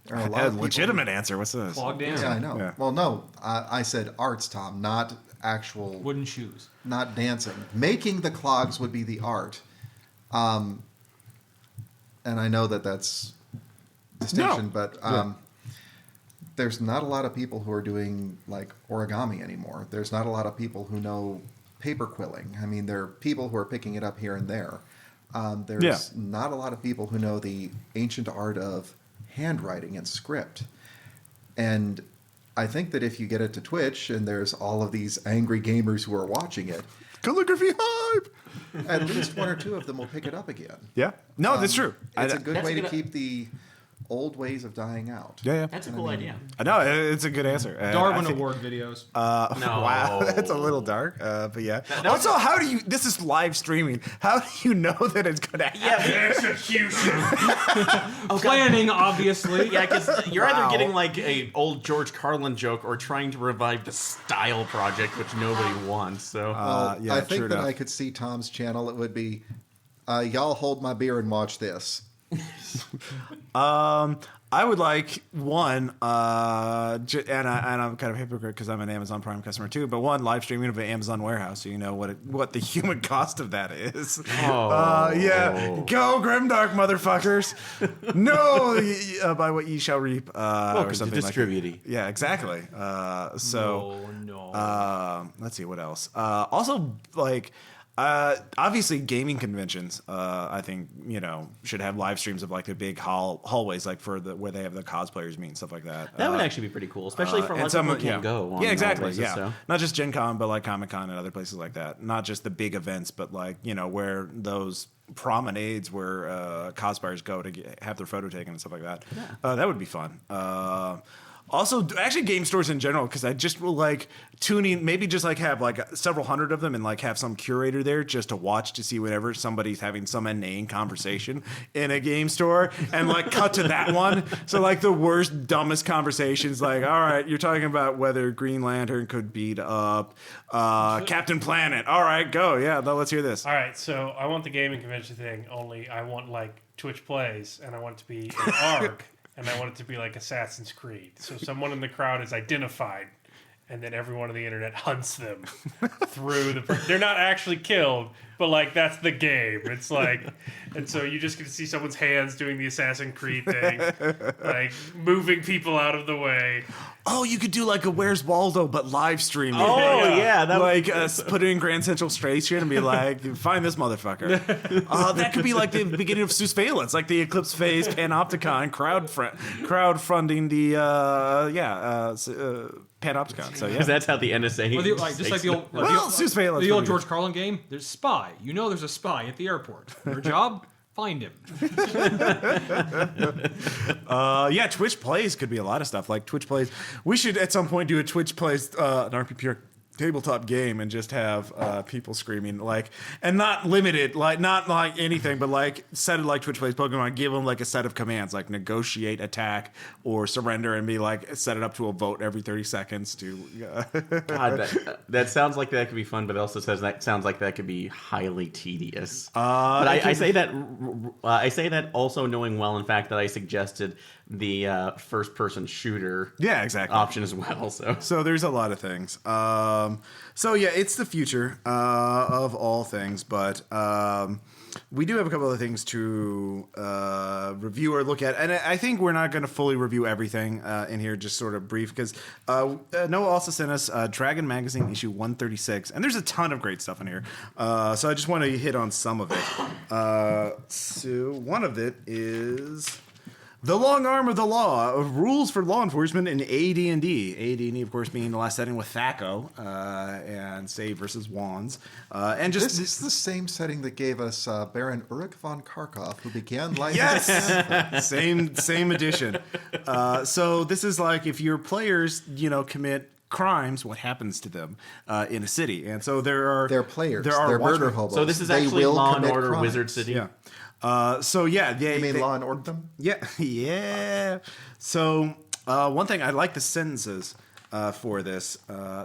There are a lot
A
of people
legitimate answer. What's this?
Clog dancing.
Yeah, I know.
Yeah.
Well, no, I said arts, Tom, not actual,
Wooden shoes.
not dancing. Making the clogs would be the art. And I know that that's distinction, but there's not a lot of people who are doing like origami anymore. There's not a lot of people who know paper quilling. I mean, there are people who are picking it up here and there. There's not a lot of people who know the ancient art of handwriting and script. And I think that if you get it to Twitch and there's all of these angry gamers who are watching it,
Calligraphy hype.
at least one or two of them will pick it up again.
Yeah. No, that's true.
It's a good
That's
way
a
to
good-
keep the old ways of dying out.
Yeah.
That's a cool idea.
I know it's a good answer. And
Darwin
I think-
Award videos.
No.
Wow, that's a little dark, but yeah. Also, how do you? This is live streaming. How do you know that it's gonna happen?
Execution.
Planning, obviously.
Yeah, because you're either
Wow.
getting like a old George Carlin joke or trying to revive the Style Project, which nobody wants. So
Well,
yeah,
I
true
think that
enough.
I could see Tom's channel. It would be, y'all hold my beer and watch this.
I would like one, and I'm kind of a hypocrite because I'm an Amazon Prime customer too. But one, live streaming of an Amazon warehouse, so you know what the human cost of that is. Yeah, go grimdark, motherfuckers! No, by what ye shall reap, or something like
Distributy.
that. Yeah, exactly. Let's see what else. Also, like. Obviously, gaming conventions, I think, should have live streams of like the big hallways, like for where they have the cosplayers meet and stuff like that.
that would actually be pretty cool, especially for a lot of
and
people who can't go. On
Yeah, exactly.
places,
Yeah,
so.
not just Gen Con, but like Comic Con and other places like that. Not just the big events, but like where those promenades where cosplayers go to have their photo taken and stuff like that. Yeah. That would be fun. Also, actually, game stores in general, because I just will like tuning, maybe just like have like several hundred of them and like have some curator there just to watch to see whenever somebody's having some inane conversation in a game store and like cut to that one. So like the worst, dumbest conversations, like, all right, you're talking about whether Green Lantern could beat up Captain Planet. All right, go. Yeah, let's hear this.
All right, so I want the gaming convention thing, only I want like Twitch plays, and I want it to be an ARG, and I want it to be like Assassin's Creed. So someone in the crowd is identified, and then everyone on the internet hunts them through the. They're not actually killed, but like that's the game. It's like, and so you just get to see someone's hands doing the Assassin's Creed thing, like moving people out of the way.
Oh, you could do like a Where's Waldo, but live streaming.
Oh yeah, that
Like put it in Grand Central Station and be like, find this motherfucker. That could be like the beginning of Surveillance, like the Eclipse Phase Panopticon crowdfunding the Panopticon. So yeah,
because that's how the NSA.
Or just like the old,
Well, Surveillance
the old
would be
George Carlin game. There's spy. You know, there's a spy at the airport. Your job. Find him.
yeah, Twitch Plays could be a lot of stuff. Like Twitch Plays, we should at some point do a Twitch Plays an RPPR tabletop game and just have people screaming like, and not limited, like not like anything, but like set it like Twitch Plays Pokemon. Give them like a set of commands, like negotiate, attack, or surrender, and be like set it up to a vote every 30 seconds to.
God, that sounds like that could be fun, but it also sounds like that could be highly tedious. But I say that also knowing well, in fact, that I suggested the first-person shooter
Yeah, exactly.
option as well.
So there's a lot of things. So yeah, it's the future of all things, but we do have a couple of things to review or look at, and I think we're not going to fully review everything in here, just sort of brief, because Noah also sent us Dragon Magazine issue 136, and there's a ton of great stuff in here. So I just want to hit on some of it. So one of it is The Long Arm of the Law, rules for law enforcement in AD&D. AD&D, of course, being the last setting with Thaco and Save versus Wands. And just
This is the same setting that gave us Baron Ulrich von Karkov, who began life.
yes, same edition. So this is like if your players, commit crimes, what happens to them in a city? And so they're
players.
There are
They're
watchmen.
murder hobos.
So this is
They
actually
will
Law and
commit
Order
crimes.
Wizard City.
Yeah. So yeah,
You mean Law and Order them?
Yeah, yeah. So one thing I like the sentences for this.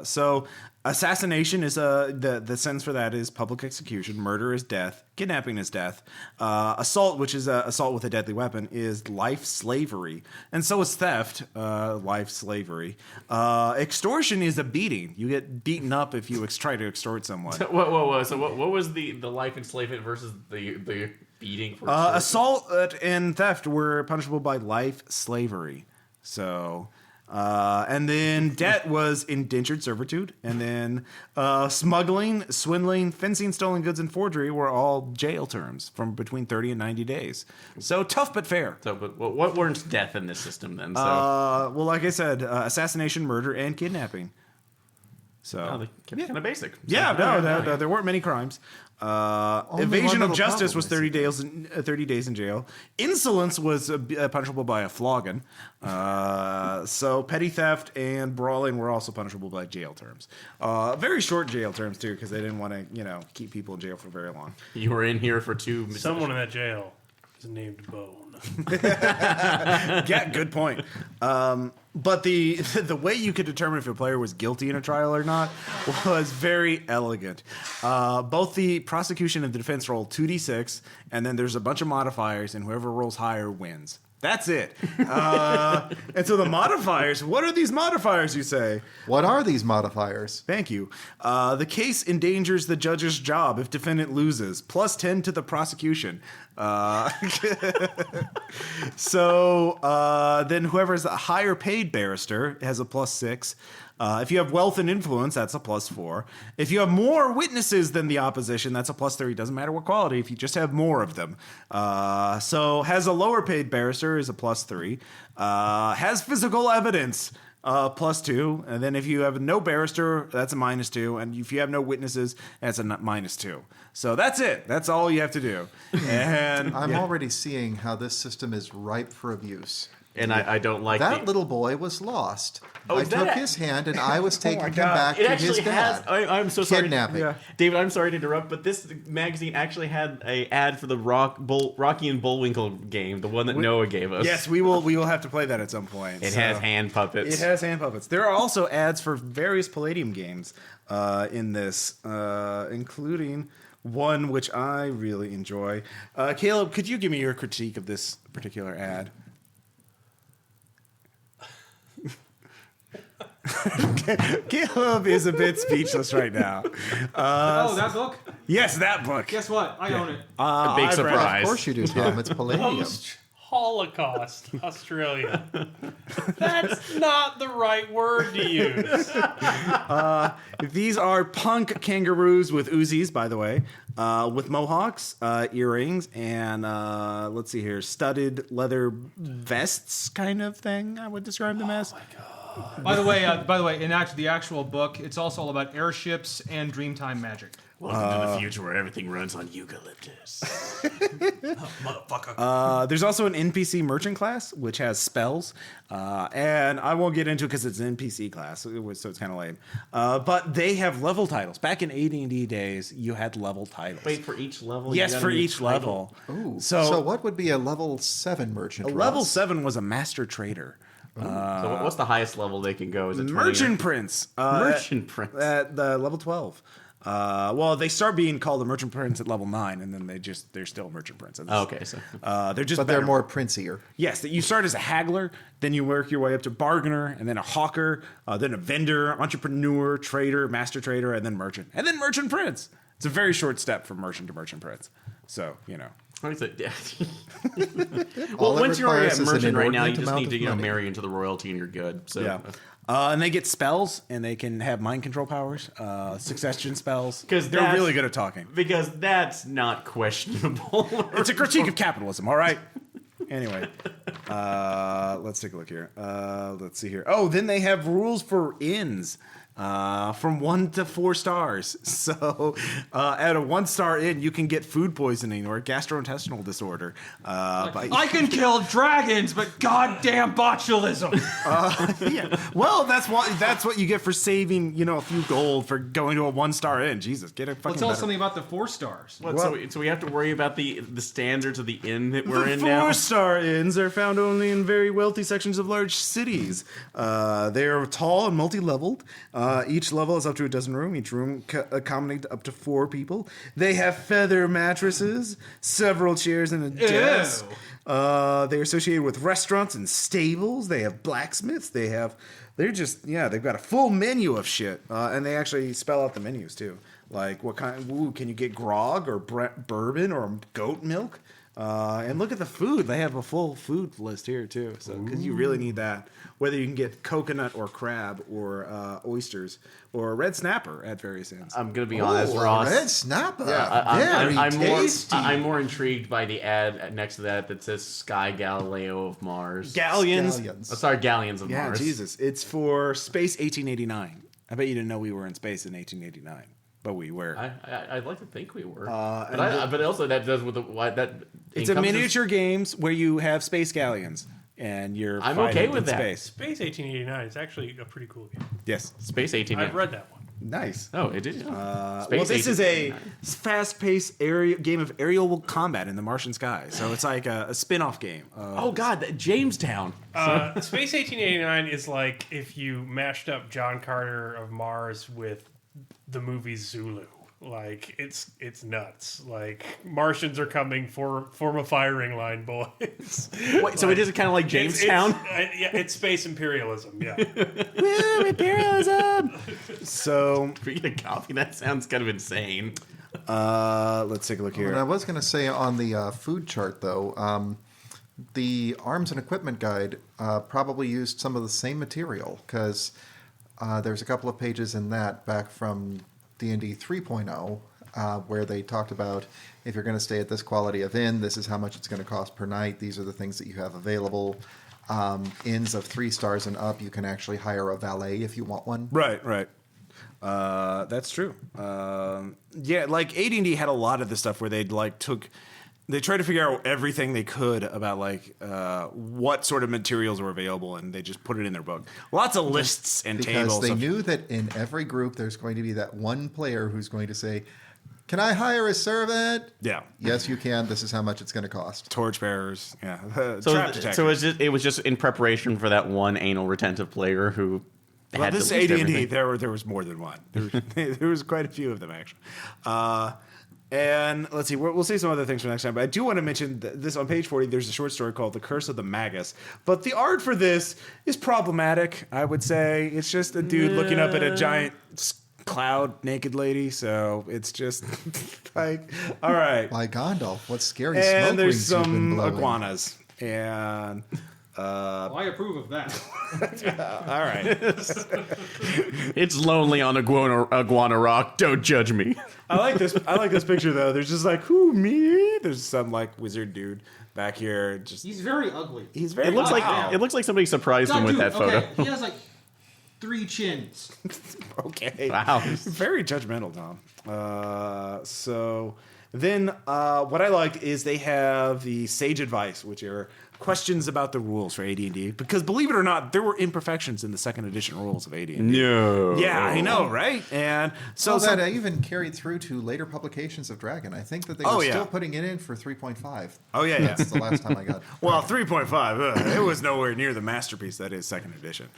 So assassination is the sentence for that is public execution. Murder is death. Kidnapping is death. Assault, which is assault with a deadly weapon, is life slavery, and so is theft. Life slavery. Extortion is a beating. You get beaten up if you try to extort someone.
Whoa. So what was the life enslavement versus the beating? For
Assault and theft were punishable by life slavery. So. And then debt was indentured servitude, and then smuggling, swindling, fencing, stolen goods, and forgery were all jail terms from between 30 and 90 days. So tough but fair.
So, but what warrants death in this system then? So,
well, like I said, assassination, murder, and kidnapping. So
they kept kind of basic. So,
yeah, no, there weren't many crimes. Evasion of justice was 30 days in jail. Insolence was punishable by a flogging. So petty theft and brawling were also punishable by jail terms. Very short jail terms too, because they didn't want to, keep people in jail for very long.
You were in here for 2.
Someone in that jail is named Bone.
Yeah, good point. But the way you could determine if a player was guilty in a trial or not was very elegant. Both the prosecution and the defense roll 2d6, and then there's a bunch of modifiers, and whoever rolls higher wins. That's it. And so the modifiers, what are these modifiers, you say?
What are these modifiers?
Thank you. The case endangers the judge's job if defendant loses, plus 10 to the prosecution. So then whoever's a higher paid barrister has a plus 6. If you have wealth and influence, that's a plus 4. If you have more witnesses than the opposition, that's a plus 3. Doesn't matter what quality, if you just have more of them. So has a lower paid barrister is a plus 3. Has physical evidence, plus 2. And then if you have no barrister, that's a minus 2. And if you have no witnesses, that's a minus 2. So that's it. That's all you have to do. And
I'm already seeing how this system is ripe for abuse.
And I don't like
That little boy was lost. I
is that
took
a-
his hand and I was taking him
God.
back
It
to
actually
his dad.
has. I'm so sorry.
Kidnapping.
Yeah.
David, I'm sorry to interrupt, but this magazine actually had a ad for the Rocky and Bullwinkle game, the one that Noah gave us.
yes, we will have to play that at some point.
It
So-
has hand puppets.
It has hand puppets. There are also ads for various Palladium games in this, including one which I really enjoy. Caleb, could you give me your critique of this particular ad? Caleb is a bit speechless right now.
That book?
Yes, that book.
Guess what? I own it.
a big
I've read it.
surprise.
Of course you do, Tom. It's Palladium.
Post-Holocaust Australia. That's not the right word to use.
These are punk kangaroos with Uzis, by the way, with mohawks, earrings, and let's see here, studded leather vests, kind of thing. I would describe them as.
By the way, in the actual book, it's also all about airships and Dreamtime magic.
Welcome to the future where everything runs on eucalyptus.
Motherfucker.
There's also an NPC merchant class, which has spells, and I won't get into it because it's an NPC class, so it's kind of lame. But they have level titles. Back in AD&D days, you had level titles.
Wait, for each level? you
Yes,
got a
for
new
each
title?
level.
Ooh.
So,
So what would be a level 7 merchant?
level
Ross?
7 was a master trader.
So what's the highest level they can go? Is it 20
Merchant Prince.
Merchant Prince.
At the level 12. Well, they start being called the Merchant Prince at level 9, and then they're still Merchant Prince.
Oh, okay, so
They're just
But they're
better.
more princier.
Yes, that you start as a haggler, then you work your way up to bargainer, and then a hawker, then a vendor, entrepreneur, trader, master trader, and then merchant prince. It's a very short step from merchant to merchant prince. So,
what is it?
All
Well,
it
once you're already
requires
at
is an
merchant right now, you
inordinate
just
amount
need to
of money.
marry into the royalty and you're good. So
yeah. And they get spells, and they can have mind control powers, succession spells.
'Cause
they're
that's-
really good at talking.
because that's not questionable.
It's a critique of capitalism, all right? Anyway, let's take a look here. Let's see here. Oh, then they have rules for inns. from 1 to 4 stars. So at a 1-star inn, you can get food poisoning or a gastrointestinal disorder.
I can kill dragons, but goddamn botulism.
Yeah. Well, that's what you get for saving, a few gold for going to a 1-star inn. Jesus, get a fucking.
Well, tell us
better-
something about the 4 stars.
What, so we have to worry about the standards of the inn that we're in now?
4-star inns are found only in very wealthy sections of large cities. They are tall and multi-leveled. Each level is up to a dozen rooms. Each room accommodates up to 4 people. They have feather mattresses, several chairs, and a desk. They're associated with restaurants and stables. They have blacksmiths. They've got a full menu of shit. And they actually spell out the menus too. Like what kind, can you get grog or bourbon or goat milk? And look at the food. They have a full food list here too. So because you really need that, whether you can get coconut or crab or oysters or red snapper at various inns.
I'm gonna be honest, Ross.
Red snapper.
I'm
Tasty.
more intrigued by the ad next to that says Sky Galileo of Mars.
Galleons.
Scallions.
Oh, sorry, Galleons of
Yeah,
Mars.
Jesus. It's for Space 1889. I bet you didn't know we were in space in 1889, but we were.
I'd like to think we were,
and
but also that does with the that.
It's a miniature games where you have space galleons and you're.
I'm
fighting
okay with
in
that.
Space.
Space 1889 is actually a pretty cool game.
Yes.
Space 18.
I've read that one.
Nice.
Oh, it did.
Well, this is a fast-paced game of aerial combat in the Martian sky. So it's like a spin-off game.
Oh God, Jamestown.
Space 1889 is like if you mashed up John Carter of Mars with the movie Zulu. Like it's nuts. Like Martians are coming, form a firing line, boys.
Wait, so it is kind of like Jamestown.
Yeah, it's space imperialism. Yeah.
Woo, imperialism! So
For you to copy that sounds kind of insane.
let's take a look
And I
here.
was going to say on the food chart, though, the arms and equipment guide probably used some of the same material because there's a couple of pages in that back from D&D 3.0 where they talked about if you're going to stay at this quality of inn, this is how much it's going to cost per night. These are the things that you have available. Inns of 3 stars and up, you can actually hire a valet if you want one.
Right. That's true. Yeah, like AD&D had a lot of this stuff where they tried to figure out everything they could about what sort of materials were available, and they just put it in their book. Lots of lists and
Because
tables.
they knew that in every group there's going to be that one player who's going to say, "Can I hire a servant?"
Yeah.
Yes, you can. This is how much it's going to cost.
Torchbearers. Yeah.
So,
Trap detectors.
it was just in preparation for that one anal retentive player who
Well,
had
this
to list
AD&D,
everything.
there was more than one. There was quite a few of them, actually. And let's see, we'll say some other things for next time. But I do want to mention this on page 40. There's a short story called "The Curse of the Magus." But the art for this is problematic. I would say it's just a dude looking up at a giant cloud, naked lady. So it's just like, all right.
By Gandalf, what scary smoke
And there's
rings you've been
some
blowing.
iguanas. And
I approve of that.
all right.
It's lonely on Iguana Rock. Don't judge me.
I like this picture though. There's just like, who, me? There's some like wizard dude back here. Just
He's very ugly.
he's very.
It looks
Wow.
like somebody surprised him with
Dude,
that photo.
okay, he has like 3 chins.
okay.
Wow.
Very judgmental, Tom. So then, what I like is they have the sage advice, which are questions about the rules for AD&D. Because believe it or not, there were imperfections in the second edition rules of AD&D.
No.
Yeah, I know, right? And so
Well,
some-
that even carried through to later publications of Dragon. I think that they were
Oh, yeah.
still putting it in for 3.5.
Oh, yeah.
That's the last time I got.
Well, 3.5, it was nowhere near the masterpiece that is second edition.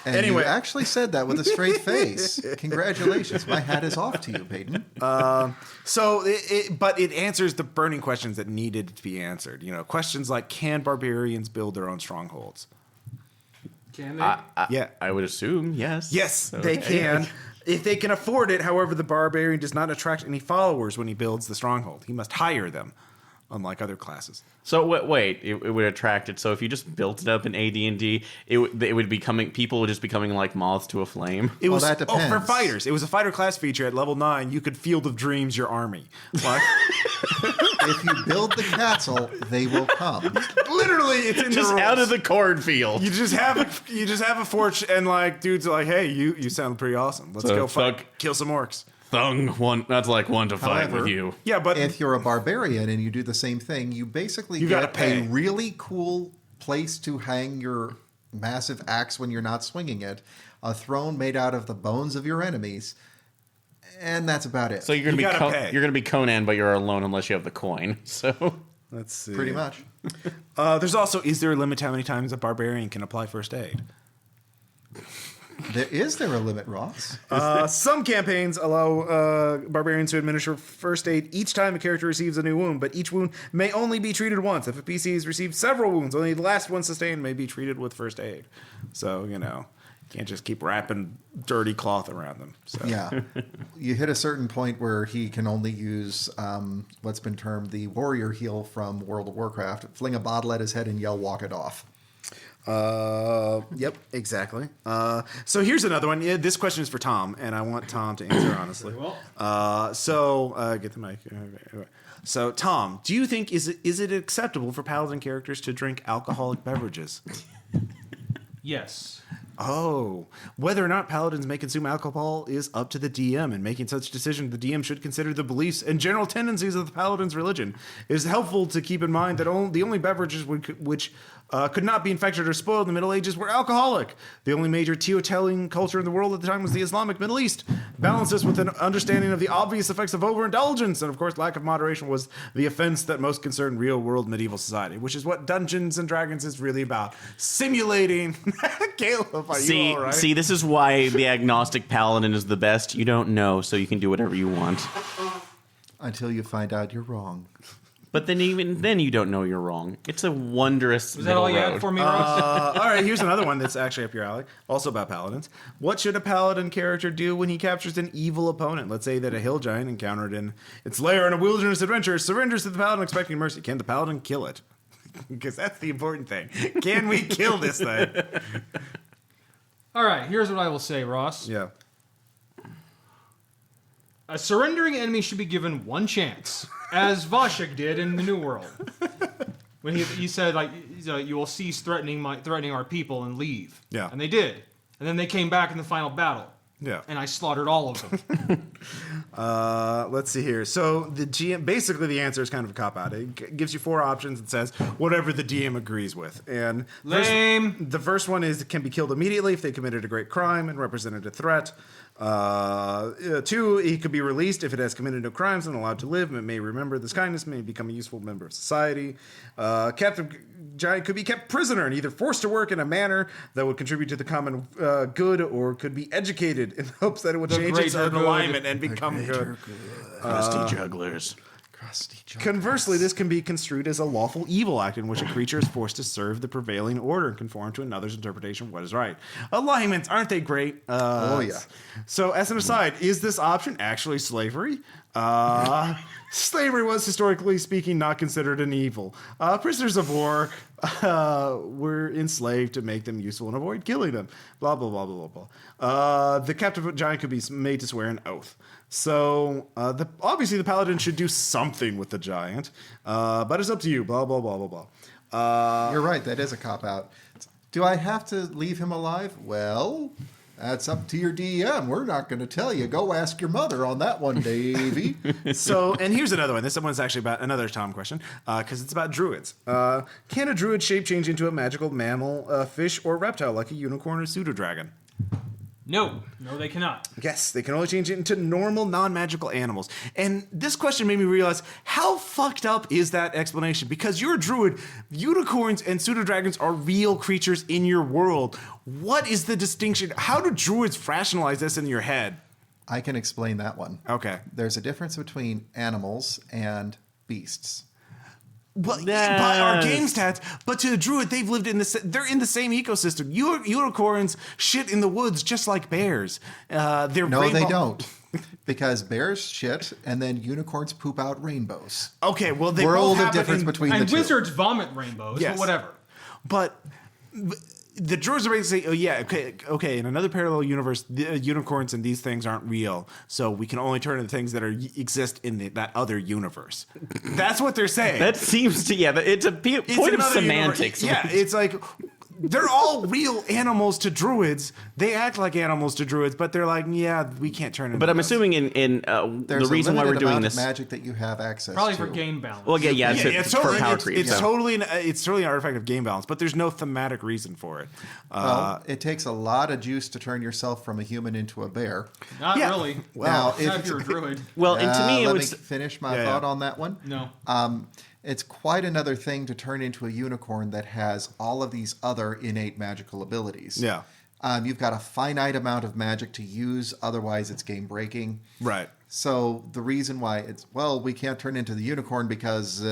And
Anyway.
you actually said that with a straight face. Congratulations. My hat is off to you, Peyton.
So, but it answers the burning questions that needed to be answered. You know, questions like, can barbarians build their own strongholds?
Can they?
Yeah.
I would assume yes.
Yes, they can. If they can afford it, however, the barbarian does not attract any followers when he builds the stronghold. He must hire them, unlike other classes.
So wait, it would attract it. So if you just built it up in AD&D, it would be coming. People would just be coming like moths to a flame.
It was
that
for
depends.
fighters. It was a fighter class feature at level 9. You could Field of Dreams your army. Like,
If you build the castle, they will come.
Literally, it's in
Just
the rules.
out of the cornfield.
You just have a fort, and like dudes are like, hey, you sound pretty awesome. Let's
So
go
fuck-
kill some orcs.
Thung one. That's like one to fight
However,
with you.
Yeah, but
If you're a barbarian and you do the same thing, you basically
You gotta
get
pay.
a really cool place to hang your massive axe when you're not swinging it, a throne made out of the bones of your enemies, and that's about it.
So you're gonna
You
be
gotta pay.
you're gonna be Conan, but you're alone unless you have the coin. So
let's see.
Pretty much.
There's also, is there a limit to how many times a barbarian can apply first aid?
Is there a limit, Ross?
Some campaigns allow barbarians to administer first aid each time a character receives a new wound, but each wound may only be treated once. If a PC has received several wounds, only the last one sustained may be treated with first aid. So, you can't just keep wrapping dirty cloth around them. So.
Yeah. You hit a certain point where he can only use what's been termed the warrior heal from World of Warcraft. Fling a bottle at his head and yell, walk it off.
Yep, exactly. So here's another one. Yeah, this question is for Tom, and I want Tom to answer honestly. Get the mic. So Tom, do you think is it acceptable for paladin characters to drink alcoholic beverages?
Yes.
Oh, whether or not paladins may consume alcohol is up to the DM, and making such decision, the DM should consider the beliefs and general tendencies of the paladin's religion. It is helpful to keep in mind that the only beverages which could not be infected or spoiled in the Middle Ages were alcoholic. The only major teetotaling culture in the world at the time was the Islamic Middle East. Balance this with an understanding of the obvious effects of overindulgence, and of course lack of moderation was the offense that most concerned real-world medieval society, which is what Dungeons and Dragons is really about. Simulating. Caleb, are you all right?
See, this is why the agnostic paladin is the best. You don't know, so you can do whatever you want.
Until you find out you're wrong.
But then even then, you don't know you're wrong. It's a wondrous.
Was that all you
road.
had for me, Ross?
All right, here's another one that's actually up your alley, also about paladins. What should a paladin character do when he captures an evil opponent? Let's say that a hill giant encountered in its lair in a wilderness adventure surrenders to the paladin expecting mercy. Can the paladin kill it? Because that's the important thing. Can we kill this thing?
All right, here's what I will say, Ross.
Yeah.
A surrendering enemy should be given one chance, as Vashik did in the New World. When he said, like, you will cease threatening our people and leave.
Yeah.
And they did. And then they came back in the final battle.
Yeah.
And I slaughtered all of them.
Let's see here. So the GM, basically the answer is kind of a cop-out. It gives you 4 options and says whatever the DM agrees with. And
Lame.
the first one is it can be killed immediately if they committed a great crime and represented a threat. 2, he could be released if it has committed no crimes and allowed to live. It may remember this kindness, may become a useful member of society. Captive Giant could be kept prisoner and either forced to work in a manner that would contribute to the common good, or could be educated in hopes that it would change its
greater good.
alignment and become good.
Crusty jugglers.
Conversely, this can be construed as a lawful evil act in which a creature is forced to serve the prevailing order and conform to another's interpretation of what is right. Alignments, aren't they great?
Oh, yeah.
So, as an aside, is this option actually slavery? Slavery was, historically speaking, not considered an evil. Prisoners of war were enslaved to make them useful and avoid killing them. Blah, blah, blah, blah, blah. The captive giant could be made to swear an oath. So, obviously, the paladin should do something with the giant, but it's up to you. Blah, blah, blah, blah, blah.
You're right, that is a cop-out. Do I have to leave him alive? Well, that's up to your DM. We're not going to tell you. Go ask your mother on that one, Davey.
So, and here's another one. This one's actually about another Tom question, because it's about druids. Can a druid shape change into a magical mammal, fish, or reptile like a unicorn or pseudo-dragon?
No, they cannot.
Yes, they can only change it into normal, non-magical animals. And this question made me realize, how fucked up is that explanation? Because you're a druid, unicorns and pseudo-dragons are real creatures in your world. What is the distinction? How do druids rationalize this in your head?
I can explain that one.
Okay.
There's a difference between animals and beasts.
Well, by our game stats, but to a druid, they've lived they're in the same ecosystem. Unicorns shit in the woods just like bears.
No, they don't. Because bears shit, and then unicorns poop out rainbows.
Okay, well, they
World
both
of
happen
difference
in-
between the
And
two.
wizards vomit rainbows,
Yes.
but whatever.
But the druids are basically saying, oh yeah, okay. In another parallel universe, the unicorns and these things aren't real, so we can only turn into things that exist in that other universe. That's what they're saying.
That seems to it's a point of
another
semantics.
Yeah, it's like they're all real animals to druids. They act like animals to druids, but they're like, yeah, we can't turn into
But I'm
those.
assuming in
There's
the reason
a
why we're
limited
doing
amount
this.
of magic that you have access
Probably
to.
for game balance.
Well, yeah,
It's
for
totally,
power
it's,
creep.
it's
so.
totally an artifact of game balance, but there's no thematic reason for it.
Well, it takes a lot of juice to turn yourself from a human into a bear.
Not
yeah.
really.
Well,
Not if you're a druid.
Well, and to me, it
let
was
me finish my
Yeah,
thought
yeah.
on that one.
No.
It's quite another thing to turn into a unicorn that has all of these other innate magical abilities.
Yeah.
You've got a finite amount of magic to use, otherwise it's game breaking.
Right.
So the reason why we can't turn into the unicorn because,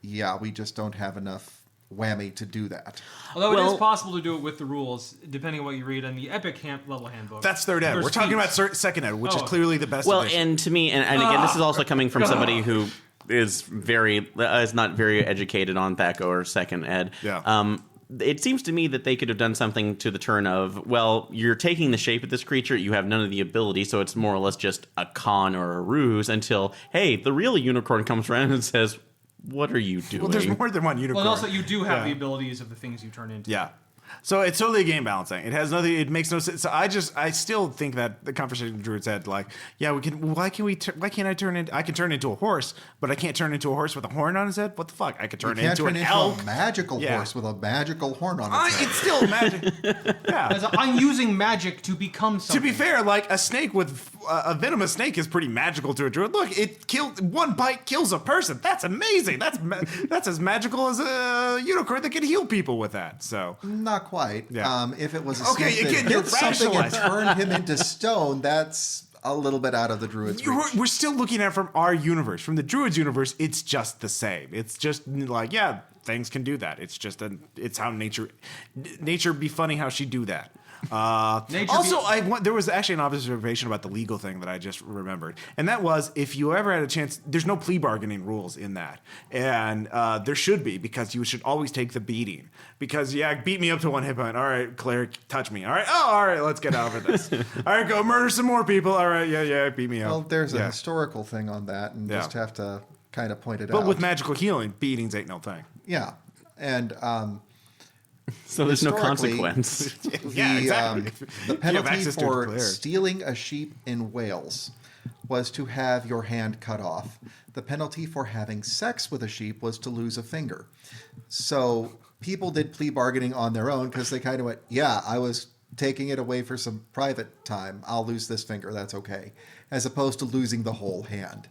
we just don't have enough whammy to do that.
Although it
Well-
is possible to do it with the rules, depending on what you read in the Epic level handbook.
That's third ed.
There's
We're talking
feats.
about second ed, which is
Oh.
clearly the best
well,
edition.
and to me, and again, this is also coming from somebody who is not very educated on THAC or second ed.
Yeah.
It seems to me that they could have done something to the turn of, well, you're taking the shape of this creature, you have none of the ability, so it's more or less just a con or a ruse until, hey, the real unicorn comes around and says, what are you doing?
Well, there's more than one unicorn.
Well, and also you do have
Yeah.
the abilities of the things you turn into.
Yeah. So it's totally a game balancing. It has nothing. It makes no sense. So I still think that the conversation Druids had, like, yeah, we can. Why can't I turn into? I can turn into a horse, but I can't turn into a horse with a horn on his head. What the fuck? I could turn
You can't
into
turn
an
into
elk.
a magical
Yeah.
horse with a magical horn on its head.
It's still magic. Yeah.
As I'm using magic to become
To
something.
be fair, like a snake with a venomous snake is pretty magical to a druid. Look, it killed one bite kills a person. That's amazing. That's as magical as a unicorn that can heal people with that. So
Not quite.
Yeah.
If it was a
Okay,
snake
again,
that
you're
hit something and
rationalizing.
turned him into stone, that's a little bit out of the druid's reach.
we're still looking at it from our universe. From the druids universe, it's just the same. It's just like, yeah, things can do that. It's just it's how nature be funny how she do that. There was actually an observation about the legal thing that I just remembered, and that was if you ever had a chance, there's no plea bargaining rules in that, and there should be, because you should always take the beating. Because beat me up to one hit point. All right, Claire, touch me. All right, let's get over this. All right, go murder some more people. All right, beat me up.
Well, there's a
Yeah.
historical thing on that, and
Yeah.
just have to kind of point it
But
out.
with magical healing, beatings ain't no thing.
Yeah, and
so there's no
historically,
consequence.
Yeah, exactly.
The
You have
penalty
access to it,
for
Claire.
stealing a sheep in Wales was to have your hand cut off. The penalty for having sex with a sheep was to lose a finger. So people did plea bargaining on their own because they kind of went, yeah, I was taking it away for some private time. I'll lose this finger. That's okay. As opposed to losing the whole hand.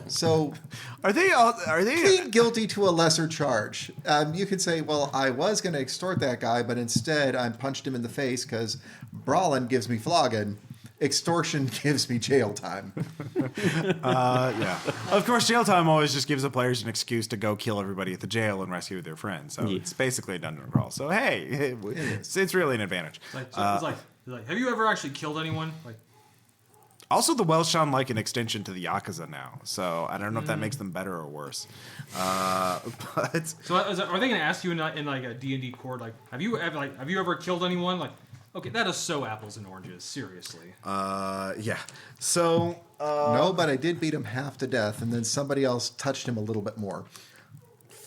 So
Are they
plead guilty to a lesser charge. You could say, well, I was going to extort that guy, but instead I punched him in the face because brawling gives me flogging. Extortion gives me jail time.
yeah. Of course, jail time always just gives the players an excuse to go kill everybody at the jail and rescue their friends. So it's basically a dungeon crawl. So hey, it's really an advantage.
It's like, have you ever actually killed anyone? Like,
Also, the Welsh sound like an extension to the Yakuza now. So I don't know if that makes them better or worse. But
so are they going to ask you in like a D&D court, like, have you ever killed anyone? Like, okay, that is so apples and oranges. Seriously.
yeah. So
No, but I did beat him half to death, and then somebody else touched him a little bit more.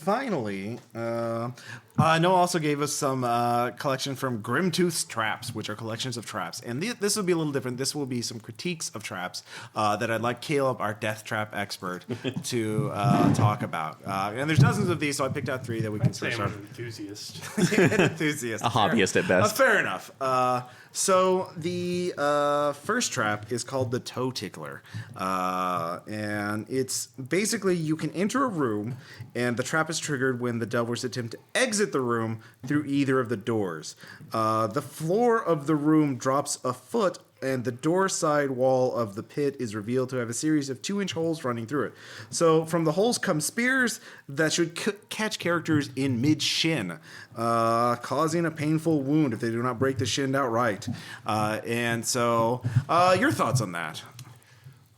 finally, Noah also gave us some collection from Grimtooth's traps, which are collections of traps. And this will be a little different. This will be some critiques of traps that I'd like Caleb, our death trap expert, to talk about. And there's dozens of these, so I picked out 3 that we can
Say
switch
I'm
on.
an enthusiast.
An enthusiast.
A hobbyist at best.
Fair enough. So the first trap is called the Toe Tickler. And it's basically you can enter a room, and the trap is triggered when the delvers attempt to exit the room through either of the doors. The floor of the room drops a foot, and the door side wall of the pit is revealed to have a series of 2-inch holes running through it. So from the holes come spears that should catch characters in mid-shin, causing a painful wound if they do not break the shin outright. And so, your thoughts on that?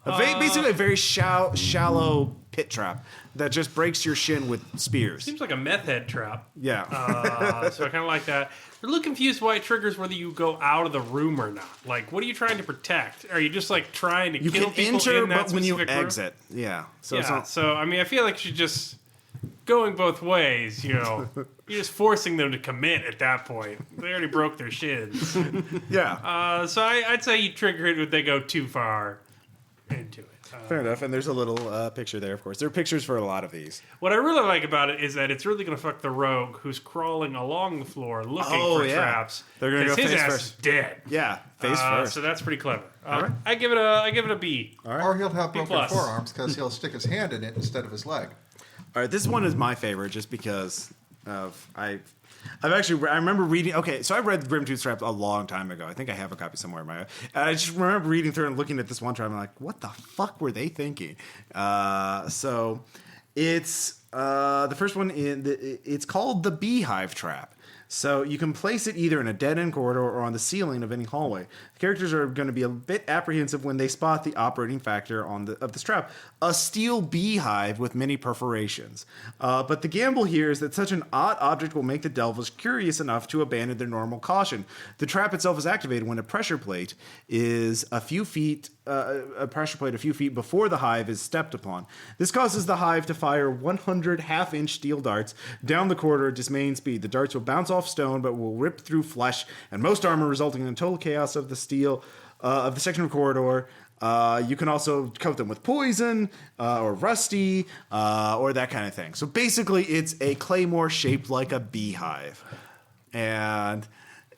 Basically a very shallow pit trap that just breaks your shin with spears.
Seems like a meth head trap.
Yeah.
So I kind of like that. a little confused why it triggers whether you go out of the room or not. Like, what are you trying to protect? Are you just like trying to
You
kill
can
people
enter,
in that
but when you
specific room?
exit, yeah. So it's
Yeah.
not,
So I mean, I feel like she's just going both ways. You know, you're just forcing them to commit at that point. They already broke their shins.
yeah.
So I'd say you trigger it when they go too far into it.
Fair enough. And there's a little picture there, of course. There are pictures for a lot of these.
What I really like about it is that it's really going to fuck the rogue who's crawling along the floor looking
Oh,
for
yeah.
traps.
They're gonna
'cause
go
his
face
ass
first.
is dead.
Yeah, face first.
So that's pretty clever.
right.
I give it a B.
Or he'll have broken
plus.
forearms because he'll stick his hand in it instead of his leg.
All right, this one is my favorite just because of I remember reading. Okay, so I read Grimtooth Traps a long time ago. I think I have a copy somewhere in my. And I just remember reading through and looking at this one trap. I'm like, what the fuck were they thinking? So it's the first one. It's called the Beehive Trap. So you can place it either in a dead-end corridor or on the ceiling of any hallway. The characters are going to be a bit apprehensive when they spot the operating factor of this trap, a steel beehive with many perforations. But the gamble here is that such an odd object will make the delvers curious enough to abandon their normal caution. The trap itself is activated when a pressure plate is a few feet before the hive is stepped upon. This causes the hive to fire 100 half-inch steel darts down the corridor at dismaying speed. The darts will bounce off stone, but will rip through flesh and most armor, resulting in total chaos of the steel of the section of corridor. You can also coat them with poison or rusty or that kind of thing. So basically, it's a claymore shaped like a beehive, and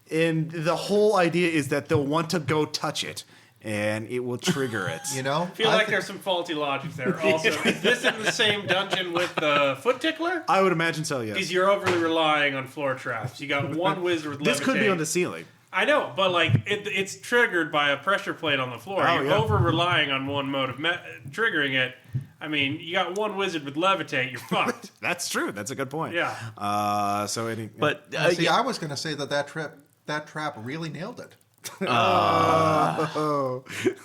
the whole idea is that they'll want to go touch it, and it will trigger it.
You know?
I feel like there's some faulty logic there. Also, is this in the same dungeon with the foot tickler?
I would imagine so. Yes.
Because you're overly relying on floor traps. You got one wizard with
This could be
levitate.
on the ceiling.
I know, but like it's triggered by a pressure plate on the floor.
Oh,
You're
yeah.
over relying on one mode of triggering it. I mean, you got one wizard with levitate, you're fucked.
That's true. That's a good point.
Yeah.
But
See,
yeah,
I was going to say that trap really nailed it.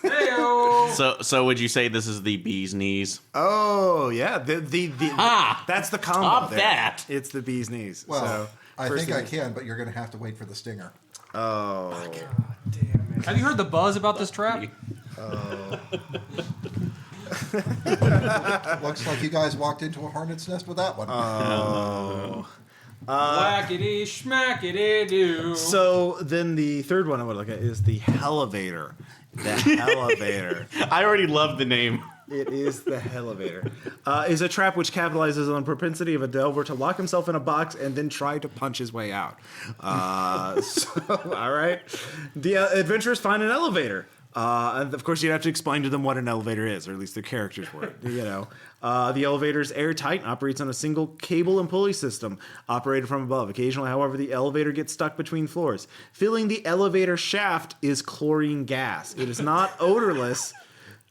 Heyo.
so would you say this is the bee's knees?
Oh yeah. That's the combo.
Stop
there.
that.
It's the bee's knees.
Well,
So,
I
first
think I
thing-
can, but you're going to have to wait for the stinger.
Oh.
Have you heard the buzz about this trap?
Looks like you guys walked into a hornet's nest with that one.
Whackity schmackity doo.
So then the third one I would look at is the Hellevator. The Hellevator.
I already love the name.
It is the Hellevator. Is a trap which capitalizes on the propensity of a delver to lock himself in a box and then try to punch his way out. All right. The adventurers find an elevator. And of course, you'd have to explain to them what an elevator is, or at least their characters would. The elevator is airtight and operates on a single cable and pulley system operated from above. Occasionally, however, the elevator gets stuck between floors. Filling the elevator shaft is chlorine gas. It is not odorless.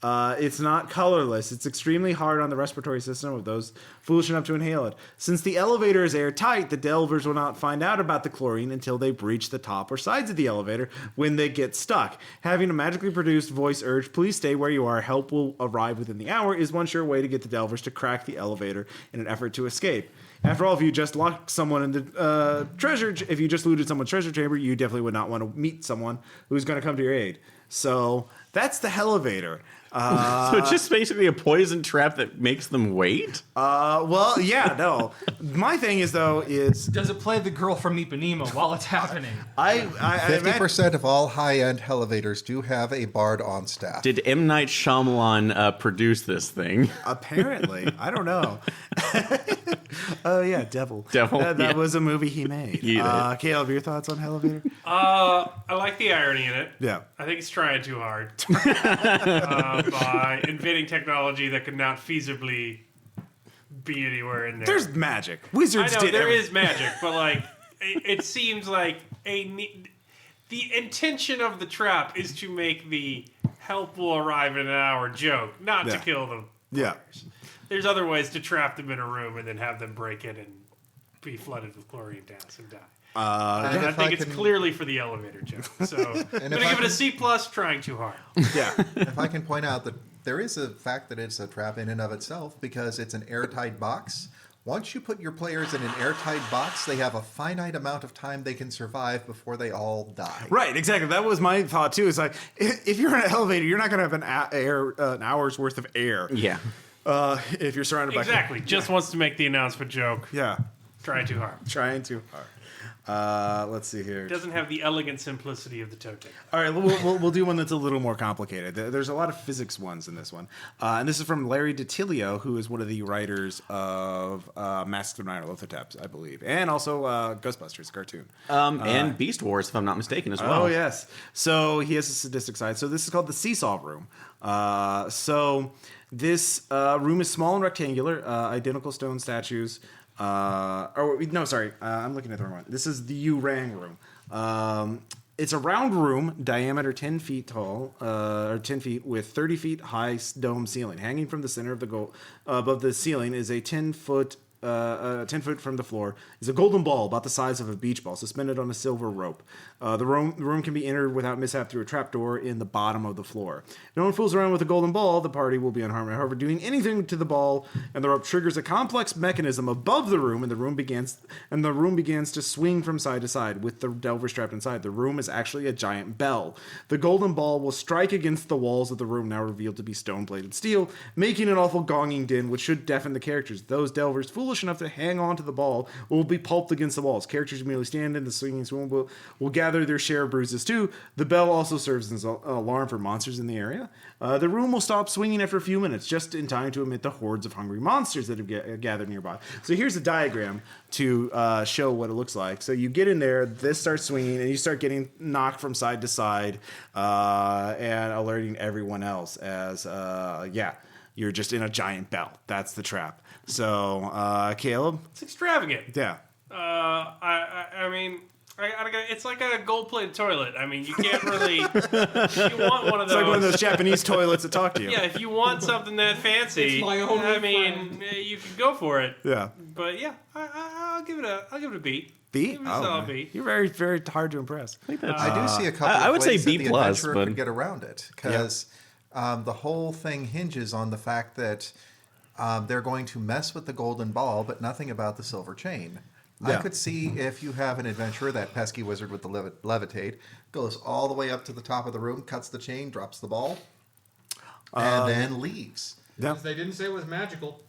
It's not colorless. It's extremely hard on the respiratory system of those foolish enough to inhale it. Since the elevator is airtight, the delvers will not find out about the chlorine until they breach the top or sides of the elevator when they get stuck. Having a magically produced voice urge, please stay where you are, help will arrive within the hour, is one sure way to get the delvers to crack the elevator in an effort to escape. After all, if you just locked someone in the if you just looted someone's treasure chamber, you definitely would not want to meet someone who's going to come to your aid. So that's the Hellevator.
So it's just basically a poison trap that makes them wait?
Well, yeah, no. My thing is, though,
Does it play the girl from Ipanema while it's happening?
I imagine
50% of all high-end elevators do have a bard on staff.
Did M. Night Shyamalan produce this thing?
apparently, I don't know. Oh yeah, Devil.
Devil,
That
yeah.
was a movie he made.
He did.
Caleb, your thoughts on Hellevator?
I like the irony in it.
Yeah.
I think it's trying too hard by inventing technology that could not feasibly be anywhere in there.
There's magic.
I
Wizards
know
did
there
everything.
is magic, but like it seems like the intention of the trap is to make the help will arrive in an hour joke, not to
Yeah.
kill them.
Yeah.
There's other ways to trap them in a room and then have them break in and be flooded with chlorine gas and die.
And
I
if
think it's
can-
clearly for the elevator joke. So I'm gonna
if I
give it a
can-
C+, trying too hard.
Yeah.
If I can point out that there is a fact that it's a trap in and of itself because it's an airtight box Once you put your players in an airtight box, they have a finite amount of time they can survive before they all die.
Right, exactly. That was my thought too. It's like if you're in an elevator, you're not going to have an hour's worth of air.
Yeah.
If you're surrounded by
Exactly. Just wants to make the announcement joke.
yeah,
Trying too hard.
trying too hard. Let's see here.
Doesn't have the elegant simplicity of the token.
All right, we'll do one that's a little more complicated. There's a lot of physics ones in this one, and this is from Larry DiTilio, who is one of the writers of Masks of Nyarlathotep, I believe, and also Ghostbusters cartoon.
And Beast Wars, if I'm not mistaken, as well.
Oh yes. So he has a sadistic side. So this is called the Seesaw Room. So this room is small and rectangular, identical stone statues. I'm looking at the wrong one. This is the Urang room. It's a round room, diameter 10 feet tall, or 10 feet, with 30 feet high dome ceiling. Hanging from the center of the above the ceiling is a 10 foot from the floor is a golden ball about the size of a beach ball suspended on a silver rope. The room can be entered without mishap through a trapdoor in the bottom of the floor. If no one fools around with the golden ball, the party will be unharmed. However, doing anything to the ball and the rope triggers a complex mechanism above the room, and the room begins to swing from side to side with the delvers trapped inside. The room is actually a giant bell. The golden ball will strike against the walls of the room, now revealed to be stone-plated steel, making an awful gonging din, which should deafen the characters. Those delvers foolish enough to hang on to the ball will be pulped against the walls. Characters merely stand in the swinging swoon will gather their share of bruises too. The bell also serves as an alarm for monsters in the area. The room will stop swinging after a few minutes, just in time to emit the hordes of hungry monsters that have gathered nearby. So here's a diagram to show what it looks like. So you get in there, this starts swinging, and you start getting knocked from side to side and alerting everyone else as, you're just in a giant bell. That's the trap. So, Caleb?
It's extravagant.
Yeah.
I mean, it's like a gold-plated toilet. I mean, you can't really. You want one of those.
It's like one of those Japanese toilets that talk to you.
Yeah, if you want something that fancy,
It's my only
I mean, you can go for it.
Yeah.
But yeah, I'll give it a beat.
B?
Give it a solid B.
You're very, very hard to impress.
I do see a couple
I
of
would say
ways that
B+,
the adventurer
but-
could get around it, because the whole thing hinges on the fact that they're going to mess with the golden ball, but nothing about the silver chain.
Yeah.
I could see if you have an adventurer, that pesky wizard with the levitate, goes all the way up to the top of the room, cuts the chain, drops the ball, and then leaves.
Yeah.
Because they didn't say it was magical.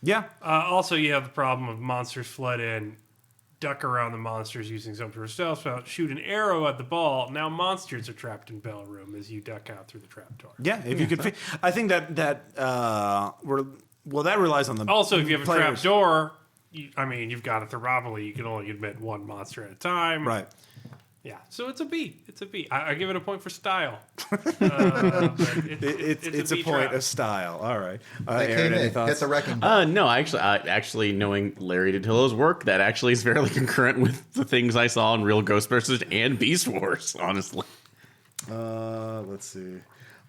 Yeah.
Also, you have the problem of monsters flood in, duck around the monsters using some sort of stealth spell, shoot an arrow at the ball. Now monsters are trapped in bell room as you duck out through the trapdoor.
Yeah, if you could. I think that relies on the.
Also, if you have a
players.
trapdoor, you've got a thermopylae. You can only admit one monster at a time.
Right.
Yeah, so it's a B. It's a B. I give it a point for style.
It's a
B
point
trap.
of style. All right.
They
Aaron,
came
any
in,
thoughts?
hit the wrecking ball.
No, actually, knowing Larry DiTilio's work, that actually is fairly concurrent with the things I saw in Real Ghostbusters and Beast Wars, honestly.
Let's see.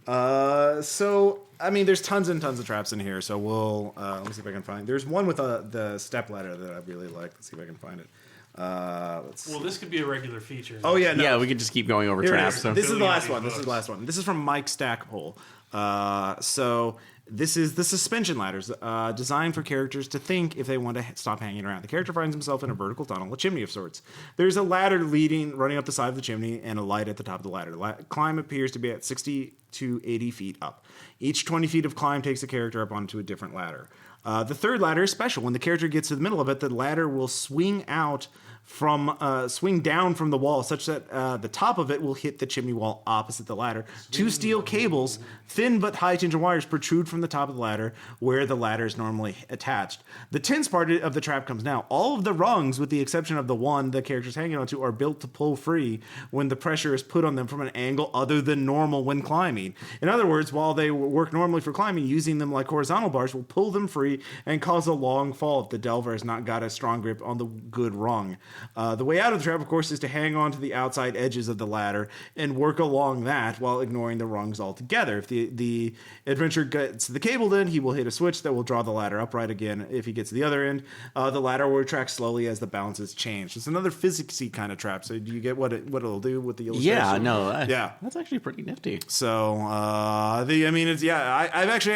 So I mean, there's tons and tons of traps in here. So we'll let me see if I can find. There's one with the step ladder that I really like. Let's see if I can find it. Let's.
Well, this could be a regular feature.
Oh yeah, no.
Yeah, we could just keep going over
Here it
traps.
is.
So.
This is the
Building
last
these
one. This is
books.
the last one. This is from Mike Stackpole. So this is the suspension ladders designed for characters to think if they want to stop hanging around. The character finds himself in a vertical tunnel, a chimney of sorts. There's a ladder running up the side of the chimney, and a light at the top of the ladder. Climb appears to be at 60 to 80 feet up. Each 20 feet of climb takes the character up onto a different ladder. The third ladder is special. When the character gets to the middle of it, the ladder will swing down from the wall, such that the top of it will hit the chimney wall opposite the ladder. Two steel cables, thin but high tension wires, protrude from the top of the ladder where the ladder is normally attached. The tense part of the trap comes now. All of the rungs, with the exception of the one the character's hanging onto, are built to pull free when the pressure is put on them from an angle other than normal when climbing. In other words, while they work normally for climbing, using them like horizontal bars will pull them free and cause a long fall if the delver has not got a strong grip on the good rung.
The way out of the trap, of course, is to hang on to the outside edges of the ladder and work along that while ignoring the rungs altogether. If the adventurer gets the cabled end, he will hit a switch that will draw the ladder upright again. If he gets to the other end, the ladder will retract slowly as the balances change. It's another physicsy kind of trap. So do you get what it'll do with the illustration?
Yeah, no.
Yeah.
That's actually pretty nifty.
So, I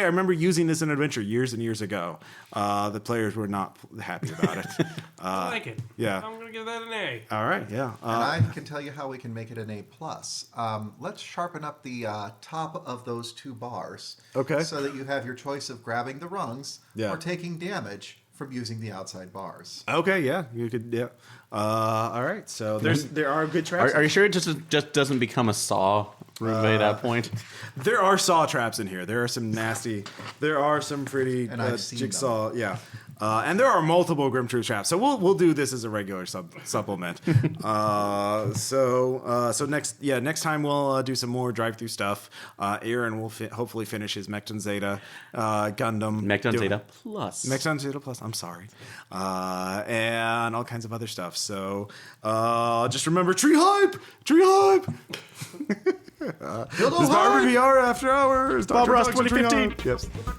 remember using this in Adventure years and years ago. The players were not happy about it.
I like it.
Yeah.
I'm gonna give that an A.
All right, yeah.
And I can tell you how we can make it an A+. Let's sharpen up the top of those two bars.
Okay.
So that you have your choice of grabbing the rungs
Yeah.
or taking damage from using the outside bars.
Okay, yeah, you could, yeah. All right, so there are good traps.
Are you sure it just doesn't become a saw by that point?
There are saw traps in here. There are some nasty. There are some pretty
And I've seen
jigsaw. Yeah, and there are multiple Grimtooth traps. So we'll do this as a regular supplement. So next time we'll do some more drive-through stuff. Aaron will hopefully finish his Mekton Zeta Gundam.
Mekton Zeta Plus.
Mekton Zeta Plus. I'm sorry, and all kinds of other stuff. So just remember, tree hype. This is RBR After Hours.
Bob
Dr.
Ross
Dogs and Tree
2015.
Hype. Yep.